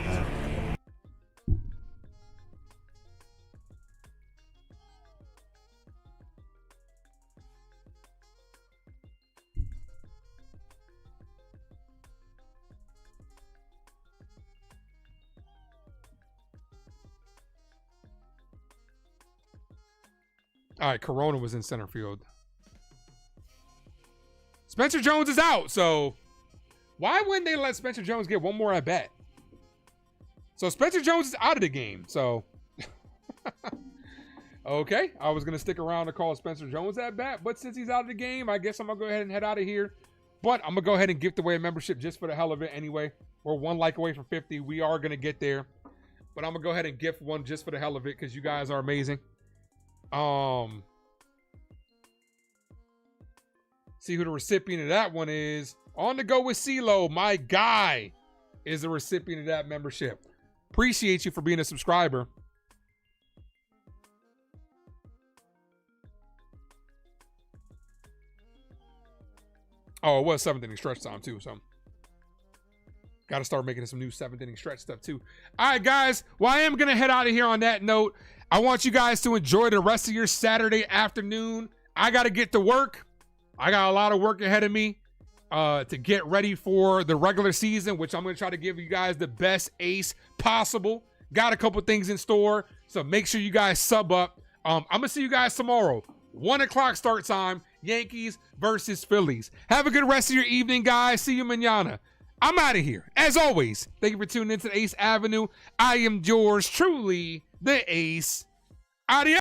All right, Corona was in center field. Spencer Jones is out, so why wouldn't they let Spencer Jones get one more at bat? So Spencer Jones is out of the game, so okay. I was going to stick around to call Spencer Jones at bat, but since he's out of the game, I guess I'm going to go ahead and head out of here. But I'm going to go ahead and gift away a membership just for the hell of it anyway. We're 1 like away from 50. We are going to get there. But I'm going to go ahead and gift one just for the hell of it because you guys are amazing. See who the recipient of that one is. On the go with CeeLo, my guy, is the recipient of that membership. Appreciate you for being a subscriber. Oh, it was 7th inning stretch time too, so got to start making some new 7th inning stretch stuff too. All right, guys. Well, I am going to head out of here on that note. I want you guys to enjoy the rest of your Saturday afternoon. I got to get to work. I got a lot of work ahead of me to get ready for the regular season, which I'm going to try to give you guys the best ace possible. Got a couple things in store, so make sure you guys sub up. I'm going to see you guys tomorrow. 1 o'clock start time, Yankees versus Phillies. Have a good rest of your evening, guys. See you mañana. I'm out of here. As always, thank you for tuning into the Ace Avenue. I am yours truly, the Ace. Adios.